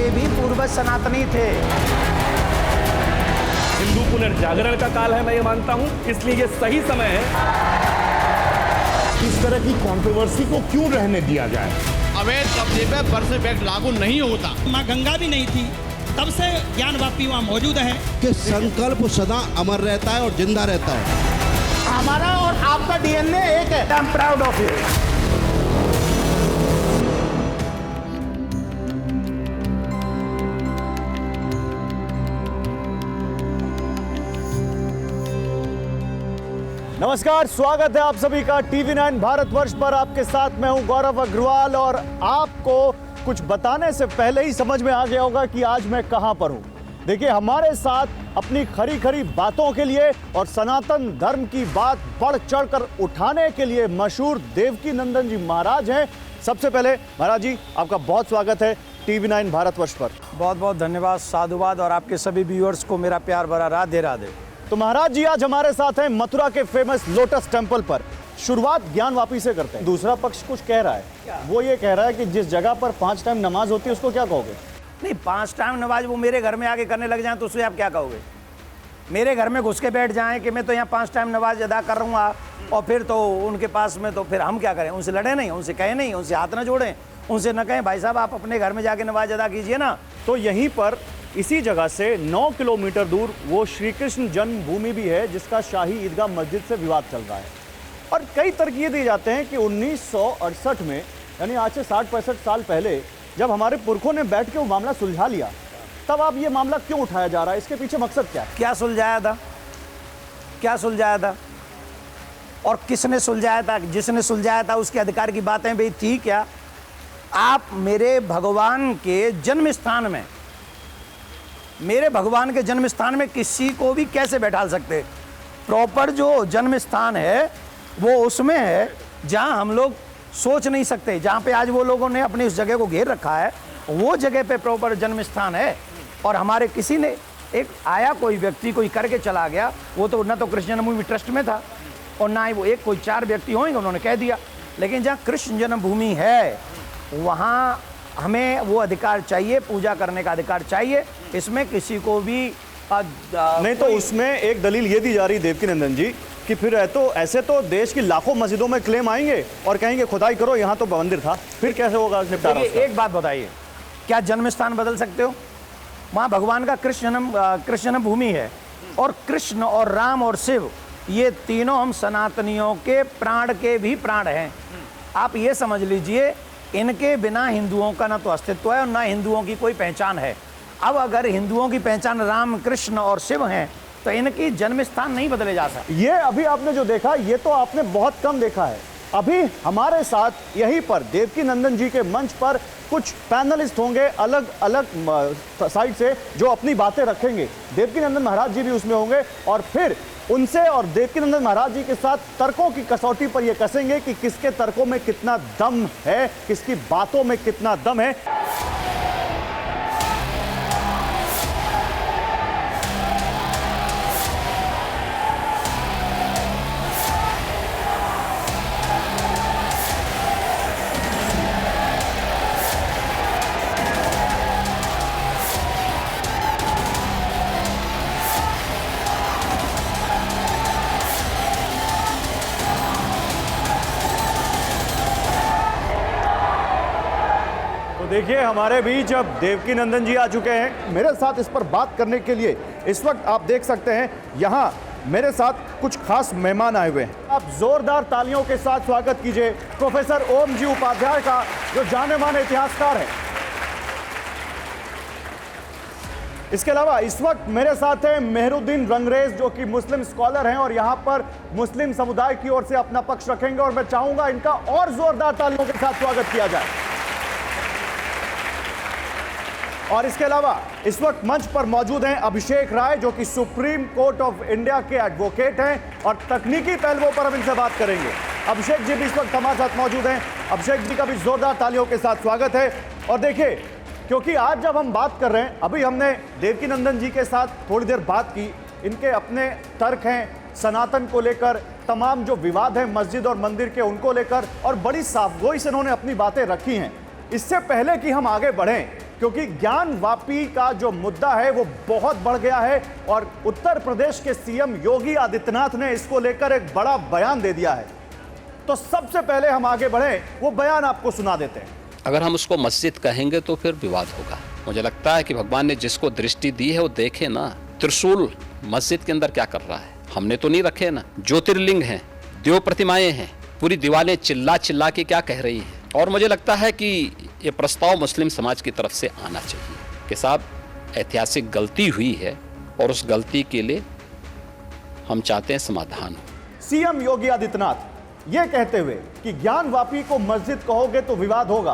के भी पूर्वज सनातनी थे। हिंदू पुनर्जागरण का काल है, मैं ये मानता हूँ, इसलिए ये सही समय है। इस तरह की कंट्रोवर्सी को क्यों रहने दिया जाए? अवैध कब्जे पे बर्फ एक्ट लागू नहीं होता। माँ गंगा भी नहीं थी, तब से ज्ञानवापी वहाँ मौजूद है कि संकल्प सदा अमर रहता है और जिंदा रहता है। हमारा और आपका डीएनए एक है। I am proud of you. नमस्कार, स्वागत है आप सभी का TV9 भारतवर्ष पर। आपके साथ मैं हूं गौरव अग्रवाल और आपको कुछ बताने से पहले ही समझ में आ गया होगा कि आज मैं कहां पर हूं। देखिए, हमारे साथ अपनी खरी खरी बातों के लिए और सनातन धर्म की बात बढ़ चढ़कर उठाने के लिए मशहूर देवकीनंदन जी महाराज हैं। सबसे पहले महाराज जी, आपका बहुत स्वागत है TV9 भारतवर्ष पर। बहुत बहुत धन्यवाद, साधुवाद, और आपके सभी व्यूअर्स को मेरा प्यार भरा राधे राधे। तो महाराज जी आज हमारे साथ हैं मथुरा के फेमस लोटस टेम्पल पर। शुरुआत ज्ञानवापी से करते हैं। दूसरा पक्ष कुछ कह रहा है, वो ये कह रहा है कि जिस जगह पर 5 टाइम नमाज होती है उसको क्या कहोगे? नहीं, 5 टाइम नमाज वो मेरे घर में आके करने लग जाएं तो उससे आप क्या कहोगे? मेरे घर में घुस के बैठ जाएं कि मैं तो यहाँ 5 टाइम नमाज अदा कर रहूँगा, और फिर तो उनके पास में तो फिर हम क्या करें? उनसे लड़े नहीं, उनसे कहें नहीं, उनसे हाथ ना जोड़ें, उनसे न कहें भाई साहब आप अपने घर में जाके नमाज अदा कीजिए ना। तो यहीं पर इसी जगह से 9 किलोमीटर दूर वो श्री कृष्ण जन्मभूमि भी है, जिसका शाही ईदगाह मस्जिद से विवाद चल रहा है। और कई तर्क ये दिए जाते हैं कि 1968 में, यानी आज से 60-65 साल पहले, जब हमारे पुरखों ने बैठ के वो मामला सुलझा लिया, तब अब ये मामला क्यों उठाया जा रहा है? इसके पीछे मकसद क्या है? क्या सुलझाया था? क्या सुलझाया था और किसने सुलझाया था? जिसने सुलझाया था उसके अधिकार की बातें भी थी क्या? आप मेरे भगवान के जन्म स्थान में, मेरे भगवान के जन्म स्थान में किसी को भी कैसे बैठा सकते? प्रॉपर जो जन्म स्थान है वो उसमें है जहां हम लोग सोच नहीं सकते, जहां पे आज वो लोगों ने अपनी उस जगह को घेर रखा है, वो जगह पे प्रॉपर जन्म स्थान है। और हमारे किसी ने एक आया कोई व्यक्ति कोई करके चला गया, वो तो न तो कृष्ण जन्मभूमि ट्रस्ट में था और ना ही वो एक कोई 4 व्यक्ति होंगे उन्होंने कह दिया। लेकिन जहाँ कृष्ण जन्मभूमि है वहाँ हमें वो अधिकार चाहिए, पूजा करने का अधिकार चाहिए। इसमें किसी को भी नहीं, तो उसमें एक दलील ये दी जा रही देवकीनंदन जी कि फिर ऐसे तो देश की लाखों मस्जिदों में क्लेम आएंगे और कहेंगे खुदाई करो, यहाँ तो मंदिर था, फिर कैसे होगा निपटारा? एक बात बताइए, क्या जन्म स्थान बदल सकते हो? वहाँ भगवान का कृष्ण जन्मभूमि है, और कृष्ण और राम और शिव ये तीनों हम सनातनियों के प्राण के भी प्राण हैं। आप ये समझ लीजिए, इनके बिना हिंदुओं का ना तो अस्तित्व है और ना हिंदुओं की कोई पहचान है। अब अगर हिंदुओं की पहचान राम, कृष्ण और शिव हैं तो इनकी जन्म स्थान नहीं बदले जा सकते। ये अभी आपने जो देखा, ये तो आपने बहुत कम देखा है। अभी हमारे साथ यहीं पर देवकीनंदन जी के मंच पर कुछ पैनलिस्ट होंगे अलग अलग साइड से, जो अपनी बातें रखेंगे। देवकीनंदन महाराज जी भी उसमें होंगे और फिर उनसे और देवकीनंदन महाराज जी के साथ तर्कों की कसौटी पर यह कसेंगे कि किसके तर्कों में कितना दम है, किसकी बातों में कितना दम है। देखिए, हमारे बीच अब देवकीनंदन जी आ चुके हैं। मेरे साथ इस पर बात करने के लिए इस वक्त आप देख सकते हैं यहाँ मेरे साथ कुछ खास मेहमान आए हुए हैं। आप जोरदार तालियों के साथ स्वागत कीजिए प्रोफेसर ओम जी उपाध्याय का, जो जाने माने इतिहासकार हैं। इसके अलावा इस वक्त मेरे साथ हैं मेहरुद्दीन रंगरेज, जो कि मुस्लिम स्कॉलर हैं और यहाँ पर मुस्लिम समुदाय की ओर से अपना पक्ष रखेंगे, और मैं चाहूंगा इनका और जोरदार तालियों के साथ स्वागत किया जाए। और इसके अलावा इस वक्त मंच पर मौजूद हैं अभिषेक राय, जो कि सुप्रीम कोर्ट ऑफ इंडिया के एडवोकेट हैं, और तकनीकी पहलुओं पर हम इनसे बात करेंगे। अभिषेक जी भी इस वक्त हमारे साथ मौजूद हैं। अभिषेक जी का भी जोरदार तालियों के साथ स्वागत है। और देखिए, क्योंकि आज जब हम बात कर रहे हैं, अभी हमने देवकीनंदन जी के साथ थोड़ी देर बात की, इनके अपने तर्क हैं सनातन को लेकर, तमाम जो विवाद है मस्जिद और मंदिर के उनको लेकर, और बड़ी साफगोई से उन्होंने अपनी बातें रखी हैं। इससे पहले कि हम आगे बढ़ें, क्योंकि ज्ञानवापी का जो मुद्दा है वो बहुत बढ़ गया है और उत्तर प्रदेश के सीएम योगी आदित्यनाथ ने इसको लेकर एक बड़ा बयान दे दिया है। तो सबसे पहले हम आगे बढ़े, वो बयान आपको सुना देते हैं। अगर हम उसको मस्जिद कहेंगे तो फिर विवाद होगा। मुझे लगता है कि भगवान ने जिसको दृष्टि दी है वो देखे ना, त्रिशूल मस्जिद के अंदर क्या कर रहा है। हमने तो नहीं रखे ना, ज्योतिर्लिंग हैं, देव प्रतिमाएं हैं, पूरी दीवारें चिल्ला चिल्ला के क्या कह रही हैं। और मुझे लगता है कि ये प्रस्ताव मुस्लिम समाज की तरफ से आना चाहिए कि साहब ऐतिहासिक गलती हुई है और उस गलती के लिए हम चाहते हैं समाधान हो। सीएम योगी आदित्यनाथ ये कहते हुए कि ज्ञानवापी को मस्जिद कहोगे तो विवाद होगा,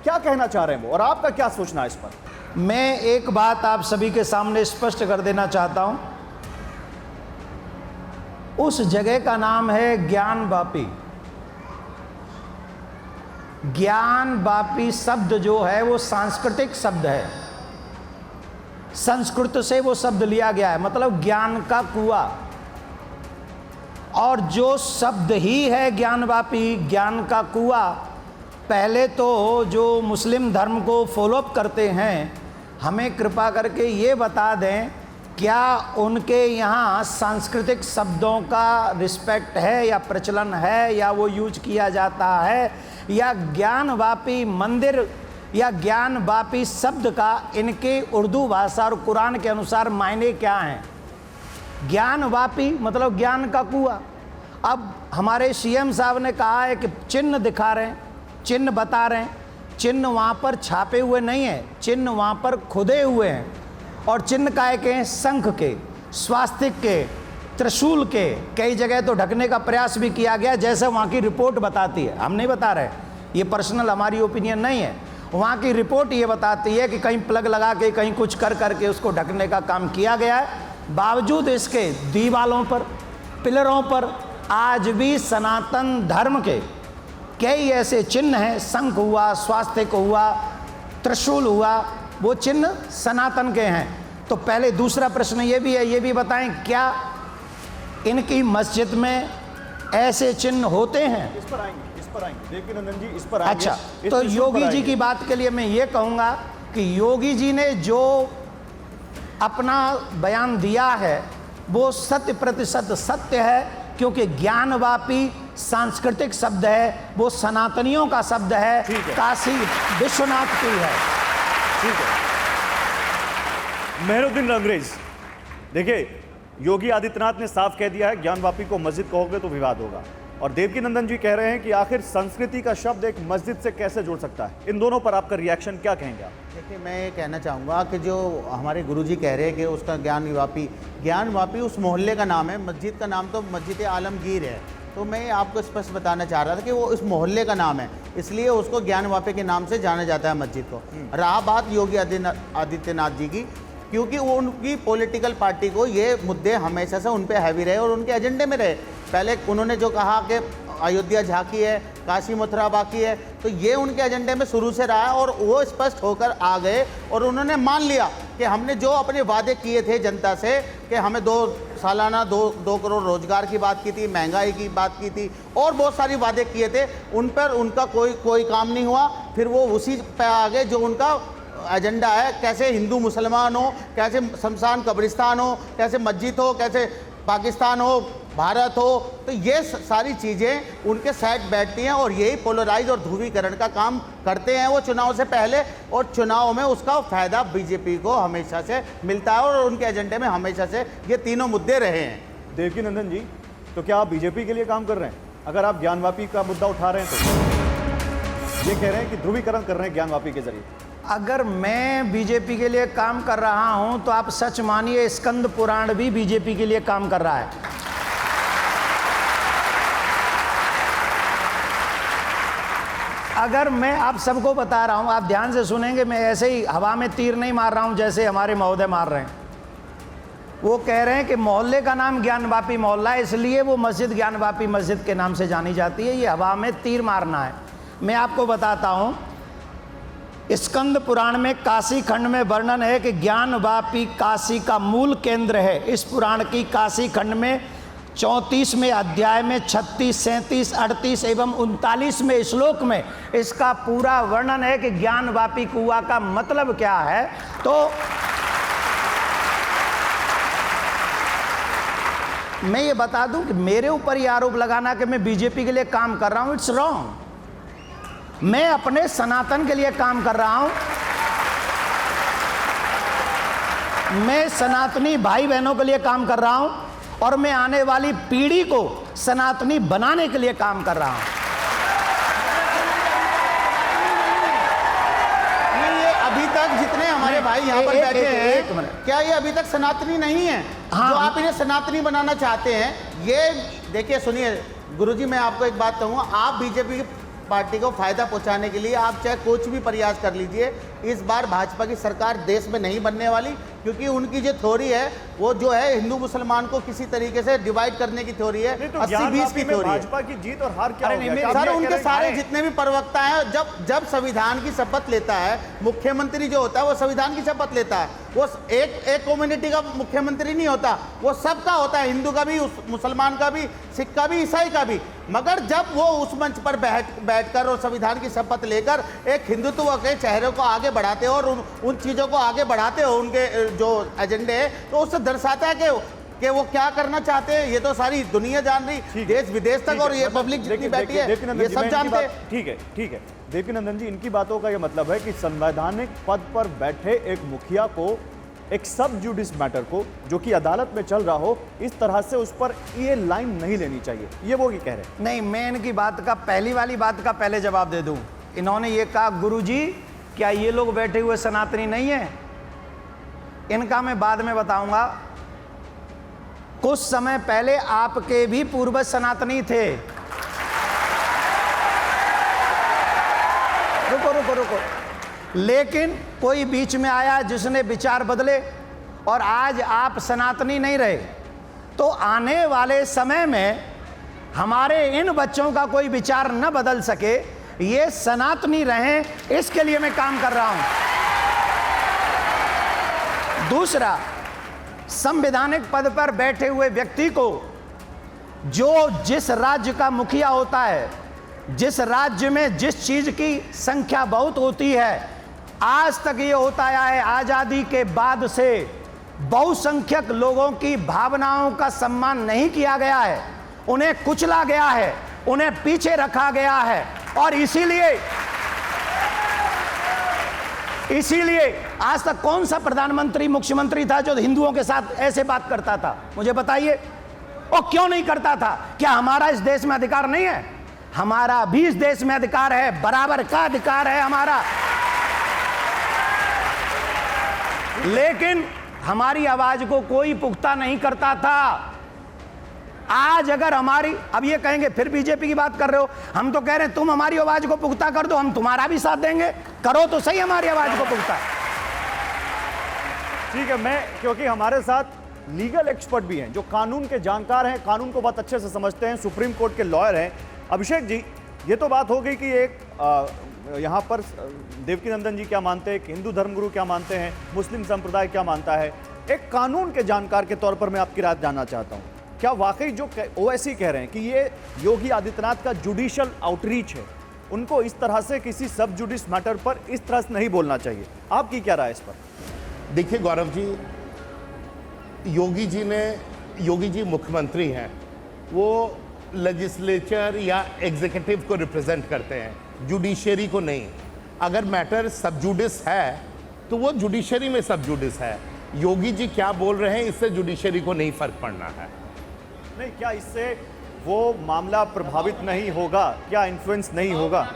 क्या कहना चाह रहे हैं वो और आपका क्या सोचना है इस पर? मैं एक बात आप सभी के सामने स्पष्ट कर देना चाहता हूं, उस जगह का नाम है ज्ञानवापी। ज्ञानवापी शब्द जो है वो सांस्कृतिक शब्द है, संस्कृत से वो शब्द लिया गया है, मतलब ज्ञान का कुआं। और जो शब्द ही है ज्ञानवापी, ज्ञान का कुआं, पहले तो जो मुस्लिम धर्म को फॉलोअप करते हैं हमें कृपा करके ये बता दें, क्या उनके यहाँ सांस्कृतिक शब्दों का रिस्पेक्ट है या प्रचलन है या वो यूज किया जाता है, या ज्ञानवापी मंदिर या ज्ञानवापी शब्द का इनके उर्दू भाषा और कुरान के अनुसार मायने क्या हैं? ज्ञानवापी मतलब ज्ञान का कुआं। अब हमारे सीएम साहब ने कहा है कि चिन्ह दिखा रहे हैं, चिन्ह बता रहे हैं, चिन्ह वहाँ पर छापे हुए नहीं हैं, चिन्ह वहाँ पर खुदे हुए हैं। और चिन्ह काय के हैं? शंख के, स्वास्तिक के, त्रिशूल के, कई जगह तो ढकने का प्रयास भी किया गया जैसे वहाँ की रिपोर्ट बताती है। हम नहीं बता रहे, ये पर्सनल हमारी ओपिनियन नहीं है, वहाँ की रिपोर्ट ये बताती है कि कहीं प्लग लगा के कहीं कुछ कर करके उसको ढकने का काम किया गया है। बावजूद इसके दीवालों पर, पिलरों पर आज भी सनातन धर्म के कई ऐसे चिन्ह हैं, शंख हुआ, स्वास्तिक हुआ, त्रिशूल हुआ, वो चिन्ह सनातन के हैं। तो पहले दूसरा प्रश्न ये भी है, ये भी बताएं क्या इनकी मस्जिद में ऐसे चिन्ह होते हैं? इस पर आएंगे देवकीनंदन जी, इस पर आएंगे। अच्छा, तो योगी जी की बात के लिए मैं ये कहूँगा कि योगी जी ने जो अपना बयान दिया है वो 100% सत्य है, क्योंकि ज्ञानवापी सांस्कृतिक शब्द है, वो सनातनियों का शब्द है, काशी विश्वनाथ की है। ठीक है, मेहरुद्दीन अंग्रेज, देखिए योगी आदित्यनाथ ने साफ कह दिया है ज्ञानवापी को मस्जिद कहोगे तो विवाद होगा, और देवकीनंदन जी कह रहे हैं कि आखिर संस्कृति का शब्द एक मस्जिद से कैसे जुड़ सकता है। इन दोनों पर आपका रिएक्शन क्या कहेंगे आप? देखिए, मैं ये कहना चाहूँगा कि जो हमारे गुरुजी कह रहे हैं कि उसका ज्ञानवापी उस मोहल्ले का नाम है, मस्जिद का नाम तो मस्जिद आलमगीर है। तो मैं आपको स्पष्ट बताना चाह रहा था कि वो इस मोहल्ले का नाम है, इसलिए उसको ज्ञानवापी के नाम से जाना जाता है मस्जिद को। रहा बात योगी आदित्यनाथ जी की, क्योंकि वो उनकी पॉलिटिकल पार्टी को ये मुद्दे हमेशा से उन पे हैवी रहे और उनके एजेंडे में रहे। पहले उन्होंने जो कहा कि अयोध्या झांकी है, काशी मथुरा बाकी है, तो ये उनके एजेंडे में शुरू से रहा है और वो स्पष्ट होकर आ गए और उन्होंने मान लिया कि हमने जो अपने वादे किए थे जनता से कि हमें सालाना 2 करोड़ रोजगार की बात की थी, महंगाई की बात की थी और बहुत सारी वादे किए थे, उन पर उनका कोई काम नहीं हुआ। फिर वो उसी पे आ गए जो उनका एजेंडा है, कैसे हिंदू मुसलमान हो, कैसे शमशान कब्रिस्तान हो, कैसे मस्जिद हो, कैसे पाकिस्तान हो, भारत हो। तो ये सारी चीज़ें उनके साइड बैठती हैं और यही पोलराइज और ध्रुवीकरण का काम करते हैं वो चुनाव से पहले, और चुनाव में उसका फ़ायदा बीजेपी को हमेशा से मिलता है और उनके एजेंडे में हमेशा से ये तीनों मुद्दे रहे हैं। देवकीनंदन जी, तो क्या आप बीजेपी के लिए काम कर रहे हैं? अगर आप ज्ञानवापी का मुद्दा उठा रहे हैं तो ये कह रहे हैं कि ध्रुवीकरण कर रहे हैं ज्ञानवापी के जरिए। अगर मैं बीजेपी के लिए काम कर रहा हूं तो आप सच मानिए स्कंद पुराण भी बीजेपी के लिए काम कर रहा है। अगर मैं आप सबको बता रहा हूं, आप ध्यान से सुनेंगे, मैं ऐसे ही हवा में तीर नहीं मार रहा हूं जैसे हमारे महोदय मार रहे हैं। वो कह रहे हैं कि मोहल्ले का नाम ज्ञानवापी मोहल्ला है, इसलिए वो मस्जिद ज्ञानवापी मस्जिद के नाम से जानी जाती है। ये हवा में तीर मारना है। मैं आपको बताता हूं, स्कंद पुराण में काशी खंड में वर्णन है कि ज्ञानवापी काशी का मूल केंद्र है। इस पुराण की काशी खंड में 34वें अध्याय में 36, 37, 38 एवं 39वें श्लोक में इसका पूरा वर्णन है कि ज्ञानवापी कुआं का मतलब क्या है। तो मैं ये बता दूं कि मेरे ऊपर ये आरोप लगाना कि मैं बीजेपी के लिए काम कर रहा हूं, इट्स रॉन्ग। मैं अपने सनातन के लिए काम कर रहा हूं। मैं सनातनी भाई बहनों के लिए काम कर रहा हूं और मैं आने वाली पीढ़ी को सनातनी बनाने के लिए काम कर रहा हूं। ये अभी तक जितने हमारे भाई यहाँ पर बैठे एक हैं, मिनट। क्या ये अभी तक सनातनी नहीं है? हाँ। जो आप इन्हें सनातनी बनाना चाहते हैं, ये देखिए, सुनिए गुरुजी, मैं आपको एक बात कहूँगा, आप बीजेपी की पार्टी को फायदा पहुंचाने के लिए आप चाहे कुछ भी प्रयास कर लीजिए, इस बार भाजपा की सरकार देश में नहीं बनने वाली, क्योंकि उनकी जो थ्योरी है वो जो है हिंदू मुसलमान को किसी तरीके से डिवाइड करने की थ्योरी है, 80-20 की थ्योरी है। भाजपा की जीत और हार क्या हो गया? सर, उनके सारे जितने भी प्रवक्ता हैं, जब संविधान की शपथ लेता है मुख्यमंत्री जो होता है, वो संविधान की शपथ लेता है। वो एक कम्युनिटी का मुख्यमंत्री नहीं होता, वो सबका होता है, हिंदू का भी, मुसलमान का भी, सिख का भी, ईसाई का भी। मगर जब वो उस मंच पर बैठकर और संविधान की शपथ लेकर एक हिंदुत्व के चेहरे को आगे बढ़ाते हो और उन चीज़ों को आगे बढ़ाते हो, उनके जो एजेंडे है, तो उससे दर्शाता है कि वो क्या करना चाहते हैं। ये तो सारी दुनिया जान रही, देश विदेश तक, और ये पब्लिक जितनी बैठी है ये सब जानते हैं। ठीक है, ठीक है देवकीनंदन जी, इनकी बातों का ये मतलब है कि संवैधानिक पद पर बैठे एक मुखिया को, एक सब जुडिस मैटर को जो कि अदालत में चल रहा हो, इस तरह से उस पर ये लाइन नहीं लेनी चाहिए, ये वो क्या कह रहे हैं? नहीं, मैं इनकी बात का, पहली वाली बात का पहले जवाब दे दूं। इन्होंने ये कहा, गुरुजी क्या ये लोग बैठे हुए सनातनी नहीं है? इनका मैं बाद में बताऊंगा। कुछ समय पहले आपके भी पूर्वज सनातनी थे। रुको रुको रुको, लेकिन कोई बीच में आया जिसने विचार बदले और आज आप सनातनी नहीं रहे। तो आने वाले समय में हमारे इन बच्चों का कोई विचार न बदल सके, ये सनातनी रहें, इसके लिए मैं काम कर रहा हूं। दूसरा, संवैधानिक पद पर बैठे हुए व्यक्ति को, जो जिस राज्य का मुखिया होता है, जिस राज्य में जिस चीज की संख्या बहुत होती है, आज तक ये होता आया है, आजादी के बाद से बहुसंख्यक लोगों की भावनाओं का सम्मान नहीं किया गया है, उन्हें कुचला गया है, उन्हें पीछे रखा गया है। और इसीलिए आज तक कौन सा प्रधानमंत्री, मुख्यमंत्री था जो हिंदुओं के साथ ऐसे बात करता था? मुझे बताइए, और क्यों नहीं करता था? क्या हमारा इस देश में अधिकार नहीं है? हमारा भी इस देश में अधिकार है, बराबर का अधिकार है हमारा। लेकिन हमारी आवाज को कोई पुख्ता नहीं करता था। आज अगर हमारी, अब ये कहेंगे फिर बीजेपी की बात कर रहे हो, हम तो कह रहे हैं तुम हमारी आवाज को पुख्ता कर दो, हम तुम्हारा भी साथ देंगे, करो तो सही हमारी आवाज को पुख्ता। ठीक है, मैं, क्योंकि हमारे साथ लीगल एक्सपर्ट भी हैं जो कानून के जानकार हैं, कानून को बहुत अच्छे से समझते हैं, सुप्रीम कोर्ट के लॉयर हैं। अभिषेक जी, ये तो बात हो गई कि एक यहाँ पर देवकीनंदन जी क्या मानते हैं, हिंदू धर्मगुरु क्या मानते हैं, मुस्लिम संप्रदाय क्या मानता है। एक कानून के जानकार के तौर पर मैं आपकी राय जानना चाहता हूँ, क्या वाकई जो ओवैसी कह रहे हैं कि ये योगी आदित्यनाथ का जुडिशियल आउटरीच है, उनको इस तरह से किसी सब जुडिस मैटर पर इस तरह से नहीं बोलना चाहिए? आपकी क्या राय इस पर? देखिए गौरव जी, योगी जी मुख्यमंत्री हैं, वो लेजिस्लेचर या एग्जीक्यूटिव को रिप्रेजेंट करते हैं, जुडिशरी को नहीं। अगर मैटर सब जुडिस है तो वो जुडिशरी में सब जुडिस है। योगी जी क्या बोल रहे हैं, इससे जुडिशरी को नहीं फर्क पड़ना है। नहीं, क्या इससे वो मामला प्रभावित नहीं होगा? क्या इन्फ्लुएंस नहीं होगा?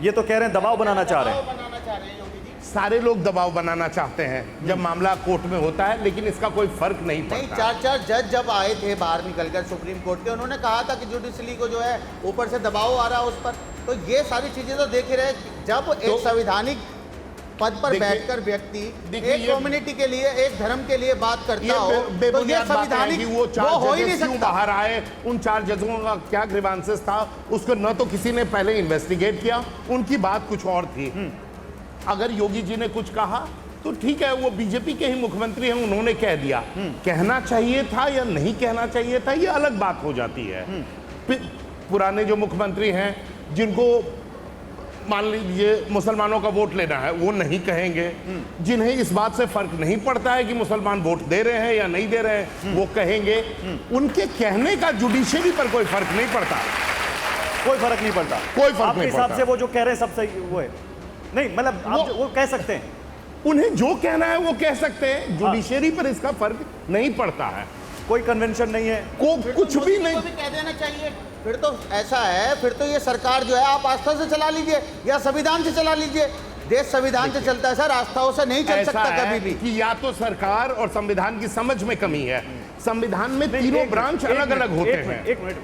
ये तो कह रहे हैं दबाव बनाना चाह रहे हैं। सारे लोग दबाव बनाना चाहते हैं जब मामला कोर्ट में होता है, लेकिन इसका कोई फर्क नहीं पड़ता। 4 जज जब आए थे बाहर निकलकर सुप्रीम कोर्ट के, उन्होंने कहा था कि जुडिशरी को जो है ऊपर से दबाव आ रहा है उस पर। तो ये सारी चीजें तो देख ही रहे, जब एक संवैधानिक पद पर बैठकर व्यक्ति एक कम्युनिटी के लिए, एक धर्म के लिए बात करता हो, तो ये संवैधानिक वो हो ही नहीं सकता। बाहर आए, उन 4 जजों का क्या ग्रीवांसेस था, उसको न तो किसी ने पहले इन्वेस्टिगेट किया, उनकी बात कुछ और थी। अगर योगी जी ने कुछ कहा तो ठीक है, वो बीजेपी के ही मुख्यमंत्री हैं, उन्होंने कह दिया। कहना चाहिए था या नहीं कहना चाहिए था, ये अलग बात हो जाती है। पुराने जो मुख्यमंत्री हैं, जिनको मान लीजिए मुसलमानों का वोट लेना है, वो नहीं कहेंगे। जिन्हें इस बात से फर्क नहीं पड़ता है कि मुसलमान वोट दे रहे हैं या नहीं दे रहे हैं, वो कहेंगे। उनके कहने का जुडिशरी पर कोई फर्क नहीं पड़ता, कोई फर्क नहीं पड़ता, कोई फर्क आपके नहीं हिसाब पड़ता। से वो जो कह रहे हैं सब सही वो है? नहीं, मतलब आप वो कह सकते हैं, उन्हें जो कहना है वो कह सकते हैं, जुडिशरी पर इसका फर्क नहीं पड़ता है। कोई कन्वेंशन नहीं है, कुछ भी नहीं। भी कह देना चाहिए। फिर तो ऐसा है, फिर तो ये सरकार जो है आप आस्था से चला लीजिए या संविधान से चला लीजिए। देश संविधान से चलता है सर, आस्थाओं से नहीं चल सकता कभी भी। कि या तो सरकार और संविधान की समझ में कमी है। संविधान में तीनों ब्रांच अलग अलग होते हैं। एक मिनट,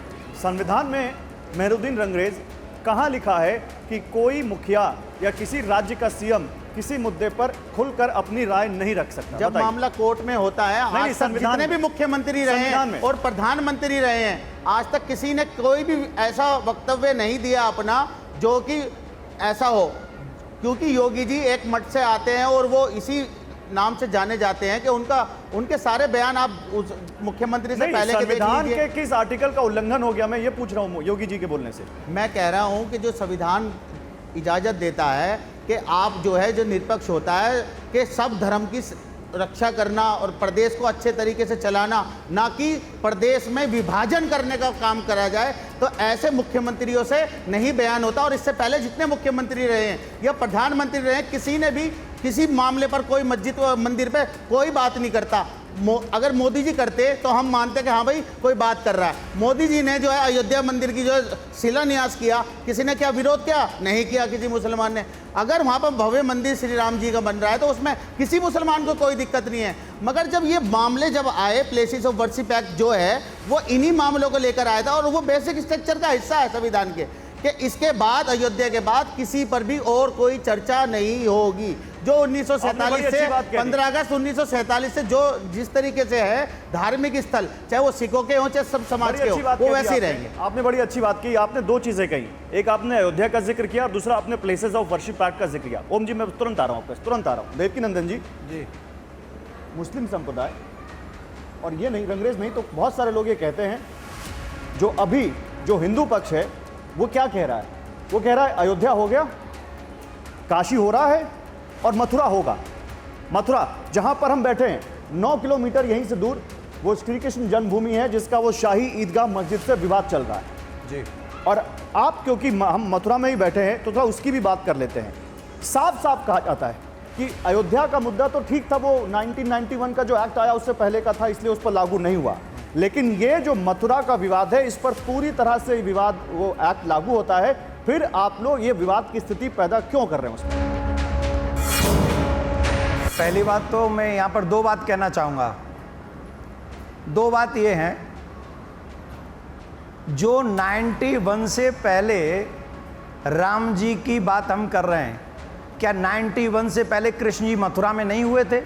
संविधान में मेहरुद्दीन रंगरेज कहाँ लिखा है कि कोई मुखिया या किसी राज्य का सीएम किसी मुद्दे पर खुलकर अपनी राय नहीं रख सकता? जब बताइए। मामला कोर्ट में होता है, आज तक जितने भी मुख्यमंत्री रहे हैं और प्रधानमंत्री रहे हैं, आज तक किसी ने कोई भी ऐसा वक्तव्य नहीं दिया अपना जो कि ऐसा हो, क्योंकि योगी जी एक मठ से आते हैं और वो इसी नाम से जाने जाते हैं कि उनके सारे बयान आप उस मुख्यमंत्री से पहले के देख संविधान लीजिए। के किस आर्टिकल का उल्लंघन हो गया, मैं ये पूछ रहा हूँ योगी जी के बोलने से। मैं कह रहा हूं कि जो संविधान इजाजत देता है कि आप जो है, जो निष्पक्ष होता है कि सब धर्म की रक्षा करना और प्रदेश को अच्छे तरीके से चलाना, ना कि प्रदेश में विभाजन करने का काम करा जाए, तो ऐसे मुख्यमंत्रियों से नहीं बयान होता। और इससे पहले जितने मुख्यमंत्री रहे हैं या प्रधानमंत्री रहे हैं, किसी ने भी किसी मामले पर कोई मस्जिद व मंदिर पे कोई बात नहीं करता। अगर मोदी जी करते तो हम मानते कि हाँ भाई कोई बात कर रहा है। मोदी जी ने जो है अयोध्या मंदिर की जो है शिलान्यास किया, किसी ने क्या विरोध किया? नहीं किया किसी मुसलमान ने। अगर वहाँ पर भव्य मंदिर श्री राम जी का बन रहा है तो उसमें किसी मुसलमान को कोई दिक्कत नहीं है। मगर जब ये मामले जब आए, प्लेसेस ऑफ वर्शिप एक्ट जो है वो इन्हीं मामलों को लेकर आया था, और वो बेसिक स्ट्रक्चर का हिस्सा है संविधान के, कि इसके बाद अयोध्या के बाद किसी पर भी और कोई चर्चा नहीं होगी। जो 1947 से 15 अगस्त 1947 से जो जिस तरीके से है धार्मिक स्थल, चाहे वो सिखों के हो चाहे सब समाज के हो, वो वैसे ही रहेंगे। आपने बड़ी अच्छी बात की। आपने दो चीजें कही, एक आपने अयोध्या का जिक्र किया और दूसरा आपने प्लेसेस ऑफ वर्शिप एक्ट का जिक्र किया। ओम जी, मैं तुरंत आ रहा हूँ, तुरंत आ रहा हूँ। देवकी नंदन जी, मुस्लिम संप्रदाय, और ये नहीं रंगरेज नहीं तो बहुत सारे लोग ये कहते हैं, जो अभी जो हिंदू पक्ष है वो क्या कह रहा है? वो कह रहा है अयोध्या हो गया, काशी हो रहा है और मथुरा होगा। मथुरा जहां पर हम बैठे हैं 9 किलोमीटर यहीं से दूर वो श्री कृष्ण जन्मभूमि है, जिसका वो शाही ईदगाह मस्जिद से विवाद चल रहा है जी। और आप क्योंकि हम मथुरा में ही बैठे हैं तो थोड़ा उसकी भी बात कर लेते हैं। साफ साफ कहा जाता है कि अयोध्या का मुद्दा तो ठीक था, वो 1991 का जो एक्ट आया उससे पहले का था, इसलिए उस पर लागू नहीं हुआ। लेकिन ये जो मथुरा का विवाद है, इस पर पूरी तरह से विवाद, वो एक्ट लागू होता है। फिर आप लोग ये विवाद की स्थिति पैदा क्यों कर रहे हैं उसमें? पहली बात तो मैं यहाँ पर दो बात कहना चाहूँगा। दो बात ये हैं, जो 91 से पहले राम जी की बात हम कर रहे हैं, क्या 91 से पहले कृष्ण जी मथुरा में नहीं हुए थे?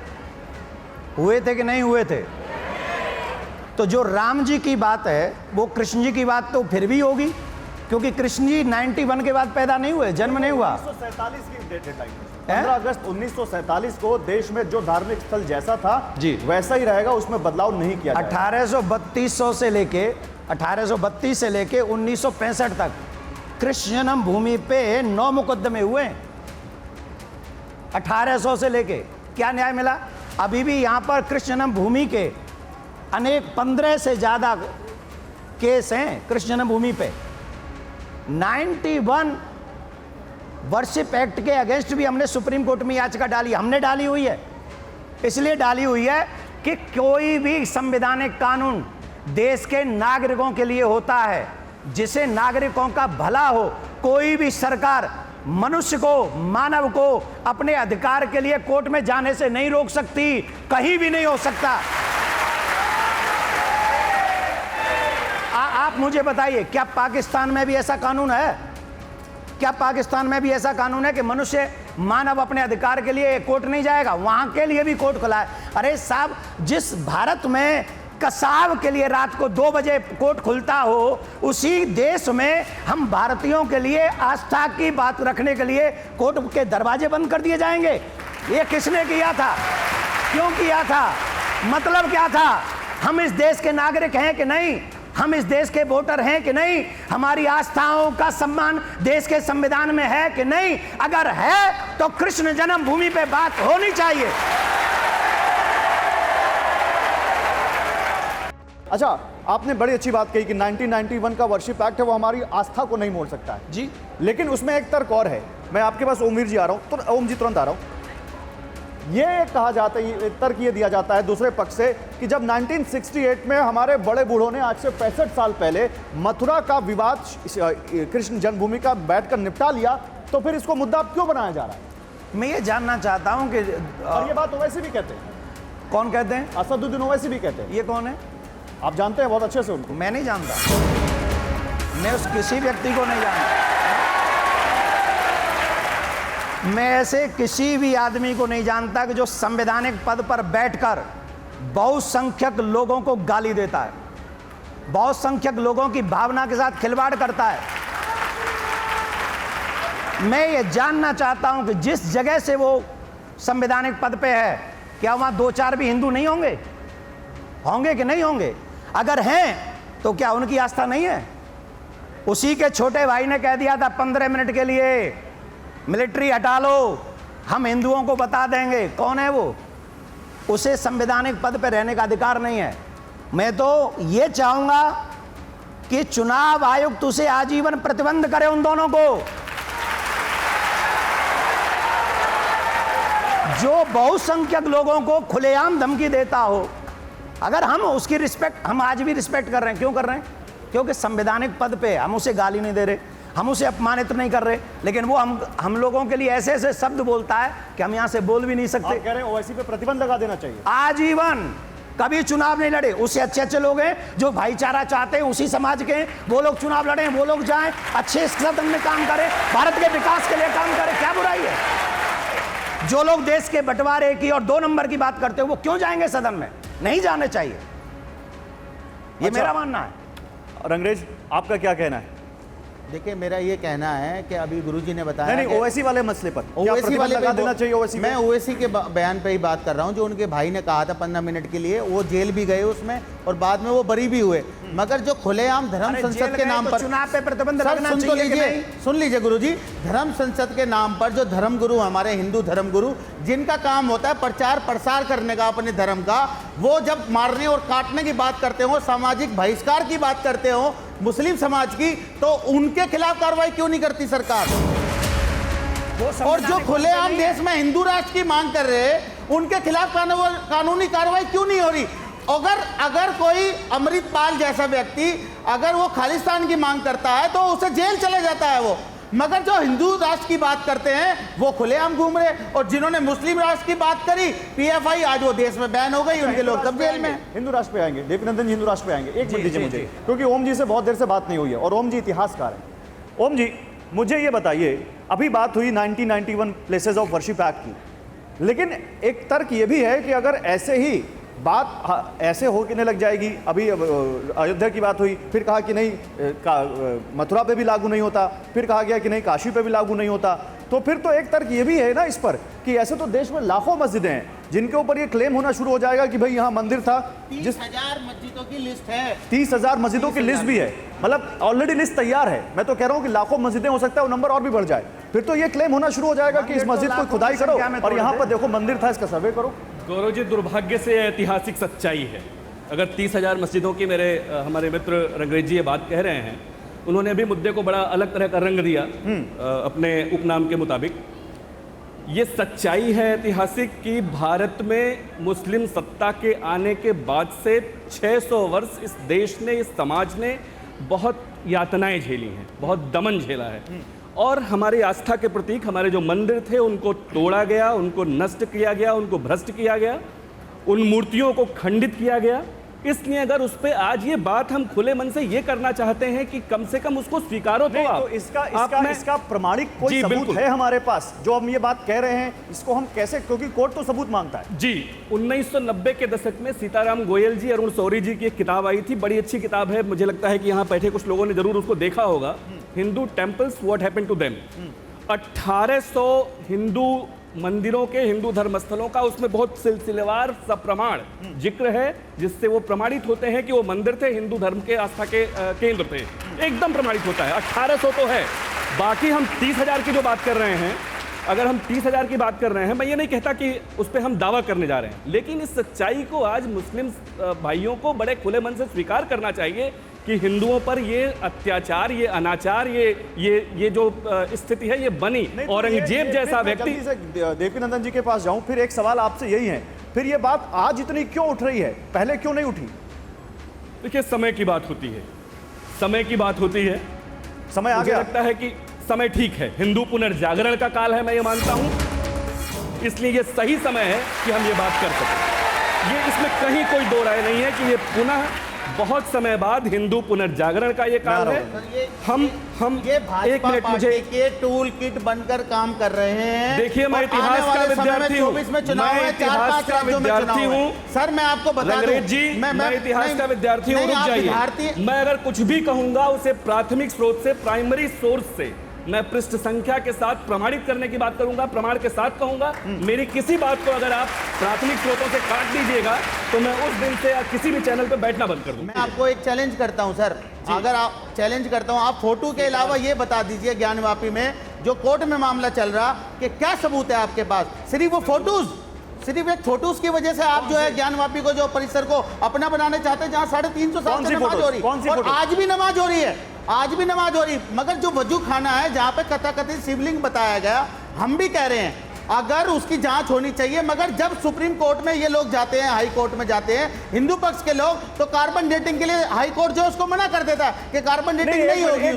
हुए थे कि नहीं हुए थे? तो जो राम जी की बात है वो कृष्ण जी की बात तो फिर भी होगी, क्योंकि कृष्ण जी 91 के बाद पैदा नहीं हुए, जन्म नहीं हुआ। 1947 की डेट है, 15 अगस्त 1947 को देश में जो धार्मिक स्थल जैसा था जी वैसा ही रहेगा, उसमें बदलाव नहीं किया जाएगा। 1832 से लेके 1965 तक कृष्ण जन्म भूमि पे 9 मुकदमे हुए। 1800 से लेके क्या न्याय मिला? अभी भी यहाँ पर कृष्ण जन्म भूमि के अनेक 15 से ज्यादा केस हैं कृष्ण जन्म भूमि पे। 91 वर्शिप एक्ट के अगेंस्ट भी हमने सुप्रीम कोर्ट में याचिका डाली, हमने डाली हुई है। इसलिए डाली हुई है कि कोई भी संवैधानिक कानून देश के नागरिकों के लिए होता है, जिसे नागरिकों का भला हो। कोई भी सरकार मनुष्य को, मानव को अपने अधिकार के लिए कोर्ट में जाने से नहीं रोक सकती, कहीं भी नहीं हो सकता। आप मुझे बताइए, क्या पाकिस्तान में भी ऐसा कानून है? क्या पाकिस्तान में भी ऐसा कानून है कि मनुष्य, मानव अपने अधिकार के लिए कोर्ट नहीं जाएगा? वहां के लिए भी कोर्ट खुला है। अरे साहब, जिस भारत में कसाब के लिए रात को 2 बजे कोर्ट खुलता हो, उसी देश में हम भारतीयों के लिए आस्था की बात रखने के लिए कोर्ट के दरवाजे बंद कर दिए जाएंगे? ये किसने किया था, क्यों किया था, मतलब क्या था? हम इस देश के नागरिक हैं कि नहीं, हम इस देश के वोटर हैं कि नहीं, हमारी आस्थाओं का सम्मान देश के संविधान में है कि नहीं? अगर है तो कृष्ण जन्मभूमि पे बात होनी चाहिए। अच्छा, आपने बड़ी अच्छी बात कही कि 1991 का वर्शिप एक्ट है वो हमारी आस्था को नहीं मोड़ सकता है जी, लेकिन उसमें एक तर्क और है। मैं आपके पास ओमवीर जी आ रहा हूं, तो ओम जी तुरंत आ रहा हूं। ये कहा जाता है, ये तर्क ये दिया जाता है दूसरे पक्ष से कि जब 1968 में हमारे बड़े बूढ़ों ने आज से 65 साल पहले मथुरा का विवाद कृष्ण जन्मभूमि का बैठकर निपटा लिया, तो फिर इसको मुद्दा अब क्यों बनाया जा रहा है? मैं ये जानना चाहता हूं कि और ये बात ओवैसी भी कहते हैं। कौन कहते हैं? असदुद्दीन ओवैसी भी कहते हैं। ये कौन है? आप जानते हैं बहुत अच्छे से उनको। मैं नहीं जानता, मैं उस किसी व्यक्ति को नहीं जानता, मैं ऐसे किसी भी आदमी को नहीं जानता कि जो संवैधानिक पद पर बैठकर बहुसंख्यक लोगों को गाली देता है, बहुसंख्यक लोगों की भावना के साथ खिलवाड़ करता है। मैं ये जानना चाहता हूं कि जिस जगह से वो संवैधानिक पद पे है, क्या वहां 2-4 भी हिंदू नहीं होंगे? होंगे कि नहीं होंगे? अगर हैं तो क्या उनकी आस्था नहीं है? उसी के छोटे भाई ने कह दिया था 15 मिनट के लिए मिलिट्री हटा लो, हम हिंदुओं को बता देंगे। कौन है वो? उसे संवैधानिक पद पर रहने का अधिकार नहीं है। मैं तो ये चाहूंगा कि चुनाव आयुक्त उसे आजीवन प्रतिबंध करे, उन दोनों को जो बहुसंख्यक लोगों को खुलेआम धमकी देता हो। अगर हम उसकी रिस्पेक्ट, हम आज भी रिस्पेक्ट कर रहे हैं, क्यों कर रहे हैं? क्योंकि संवैधानिक पद पे हम उसे गाली नहीं दे रहे, हम उसे अपमानित नहीं कर रहे, लेकिन वो हम लोगों के लिए ऐसे ऐसे शब्द बोलता है कि हम यहां से बोल भी नहीं सकते। आप कह रहे हैं ओवैसी पे प्रतिबंध लगा देना चाहिए? आजीवन, कभी चुनाव नहीं लड़े। उससे अच्छे अच्छे लोग हैं जो भाईचारा चाहते हैं, उसी समाज के, वो लोग चुनाव लड़े, वो लोग जाएं, अच्छे सदन में काम करें, भारत के विकास के लिए काम करें, क्या बुराई है? जो लोग देश के बंटवारे की और 2 नंबर की बात करते हैं वो क्यों जाएंगे सदन में? नहीं जाने चाहिए, ये मेरा मानना है। रंगरेज, आपका क्या कहना है? देखिए, मेरा ये कहना है कि अभी गुरुजी ने बताया नहीं, ओवैसी वाले मसले पर ओवैसी वाले लगा देना चाहिए। ओवैसी मैं ओवैसी के बयान पे ही बात कर रहा हूँ, जो उनके भाई ने कहा था 15 मिनट के लिए, वो जेल भी गए उसमें और बाद में वो बरी भी हुए। मगर जो खुलेआम धर्म संसद के नाम पर चुनाव पे प्रतिबंध लगना चाहिए। सुन लीजिए गुरुजी, धर्म संसद के नाम पर जो धर्मगुरु, हमारे हिंदू धर्मगुरु, जिनका काम होता है प्रचार प्रसार करने का अपने धर्म का, वो जब मारने और काटने की बात करते हो, सामाजिक बहिष्कार की बात करते हो मुस्लिम समाज की, तो उनके खिलाफ कार्रवाई क्यों नहीं करती सरकार? और जो खुलेआम देश में हिंदू राष्ट्र की मांग कर रहे हैं, उनके खिलाफ कानूनी कार्रवाई क्यों नहीं हो रही? अगर कोई अमृतपाल जैसा व्यक्ति अगर वो खालिस्तान की मांग करता है तो उसे जेल चले जाता है वो, मगर जो हिंदू राष्ट्र की बात करते हैं वो खुलेआम घूम रहे। और जिन्होंने मुस्लिम राष्ट्र की बात करी, पीएफआई, आज वो देश में बैन हो गई, उनके लोग सब जेल में। हिंदू राष्ट्र पे आएंगे, देवनंदन जी हिंदू राष्ट्र पे आएंगे। एक मिनट दीजिए मुझे, क्योंकि ओम जी से बहुत देर से बात नहीं हुई है और ओम जी इतिहासकार हैं। ओम जी, मुझे ये बताइए, अभी बात हुई 1991 प्लेसेस ऑफ वर्शिप एक्ट की, लेकिन एक तर्क ये भी है कि अगर ऐसे ही बात ऐसे होने लग जाएगी, अभी अयोध्या की बात हुई, फिर कहा कि नहीं मथुरा पे भी लागू नहीं होता, फिर कहा गया कि नहीं काशी पे भी लागू नहीं होता, तो फिर तो एक तर्क ये भी है ना इस पर कि ऐसे तो देश में लाखों मस्जिदें हैं जिनके ऊपर ये क्लेम होना शुरू हो जाएगा कि भाई यहाँ मंदिर था। 30,000 मस्जिदों की लिस्ट है, 30,000 मस्जिदों की लिस्ट भी है, मतलब ऑलरेडी लिस्ट तैयार है। मैं तो कह रहा हूँ कि लाखों मस्जिदें, हो सकता है वो नंबर और भी बढ़ जाए, फिर तो ये क्लेम होना शुरू हो जाएगा कि इस मस्जिद को खुदाई करो और यहाँ पर देखो मंदिर था, इसका सर्वे करो। गौरव जी, दुर्भाग्य से ऐतिहासिक सच्चाई है। अगर 30,000 मस्जिदों की हमारे मित्र रंगरेज जी ये बात कह रहे हैं, उन्होंने अभी मुद्दे को बड़ा अलग तरह का रंग दिया अपने उपनाम के मुताबिक। ये सच्चाई है ऐतिहासिक कि भारत में मुस्लिम सत्ता के आने के बाद से 600 वर्ष इस देश ने, इस समाज ने बहुत यातनाएं झेली हैं, बहुत दमन झेला है। और हमारी आस्था के प्रतीक, हमारे जो मंदिर थे उनको तोड़ा गया, उनको नष्ट किया गया, उनको भ्रष्ट किया गया, उन मूर्तियों को खंडित किया गया। इसलिए अगर उस पे आज ये बात हम खुले मन से ये करना चाहते हैं कि कम से कम उसको स्वीकारो तो आप। तो इसका प्रमाणिक कोई सबूत है हमारे पास जो हम ये बात कह रहे हैं, इसको हम कैसे, क्योंकि कोर्ट तो सबूत मांगता है। जी, 1990 के दशक में सीताराम गोयल जी, अरुण शौरी जी की एक किताब आई थी, बड़ी अच्छी किताब है, मुझे लगता है कि यहाँ बैठे कुछ लोगों ने जरूर उसको देखा होगा, Hindu temples what happened to them. 1800 Hindu मंदिरों के, हिंदू धर्मस्थलों का उसमें बहुत सिलसिलेवार सप्रमाण जिक्र है, जिससे वो प्रमाणित होते हैं कि वो मंदिर थे, हिंदू धर्म के आस्था के केंद्र थे। एकदम प्रमाणित होता है। 1800 तो है। बाकी हम 30,000 की जो बात कर रहे हैं, अगर हम 30,000 की बात कर रहे हैं, मैं ये नहीं कहता कि उस पर हम दावा करने जा रहे हैं, लेकिन इस सच्चाई को आज मुस्लिम भाइयों को बड़े खुले मन से स्वीकार करना चाहिए कि हिंदुओं पर ये अत्याचार, ये अनाचार, ये जो स्थिति है ये बनी। औरंगजेब जैसा व्यक्ति। देवकीनंदन जी के पास जाऊं, फिर एक सवाल आपसे यही है, फिर ये बात आज इतनी क्यों उठ रही है, पहले क्यों नहीं उठी? देखिए, समय की बात होती है, समय की बात होती है। समय आ मुझे गया। लगता है कि समय ठीक है, हिंदू पुनर्जागरण का काल है, मैं ये मानता हूं, इसलिए ये सही समय है कि हम ये बात कर सकें। ये इसमें कहीं कोई दो राय नहीं है कि ये पुनः बहुत समय बाद हिंदू पुनर्जागरण का ये काल है। हम ये एक भाजपा मिनट पार्टी मुझे के टूल किट बनकर काम कर रहे हैं। देखिए, मैं और इतिहास आने का वाले समय में विद्यार्थी हूं। 24 में चुनाव मैं है, इतिहास 4-5 का राज्यों में विद्यार्थी चुनाव है। हूं। सर, मैं आपको बता दूं, रंगरेज जी, मैं इतिहास का विद्यार्थी हूं। रुक जाइए। मैं अगर कुछ भी कहूंगा उसे प्राथमिक स्रोत से, प्राइमरी सोर्स से, मैं पृष्ठ संख्या के साथ प्रमाणित करने की बात करूंगा, प्रमाण के साथ कहूंगा। मेरी किसी बात को अगर आप प्राथमिक स्रोतों से काट दीजिएगा तो मैं उस दिन से किसी भी चैनल पे बैठना बंद कर दूंगा। मैं आपको एक चैलेंज करता हूं सर, अगर आप चैलेंज करता हूं, आप फोटो के अलावा ये बता दीजिए, ज्ञानवापी में जो कोर्ट में मामला चल रहा, कि क्या सबूत है आपके पास? सिर्फ वो फोटोज, सिर्फ एक फोटोज की वजह से आप जो है ज्ञानवापी को, जो परिसर को अपना बनाने चाहते हैं, जहां 350 साल से नमाज हो रही है, और आज भी नमाज हो रही है, आज भी नमाज हो रही, मगर जो वजू खाना है जहां पे कथाकथित शिवलिंग बताया गया, हम भी कह रहे हैं अगर उसकी जांच होनी चाहिए। मगर जब सुप्रीम कोर्ट में ये लोग जाते हैं, हाई कोर्ट में जाते हैं हिंदू पक्ष के लोग, तो कार्बन डेटिंग के लिए हाई कोर्ट जो उसको मना कर देता है कि कार्बन डेटिंग नहीं होगी।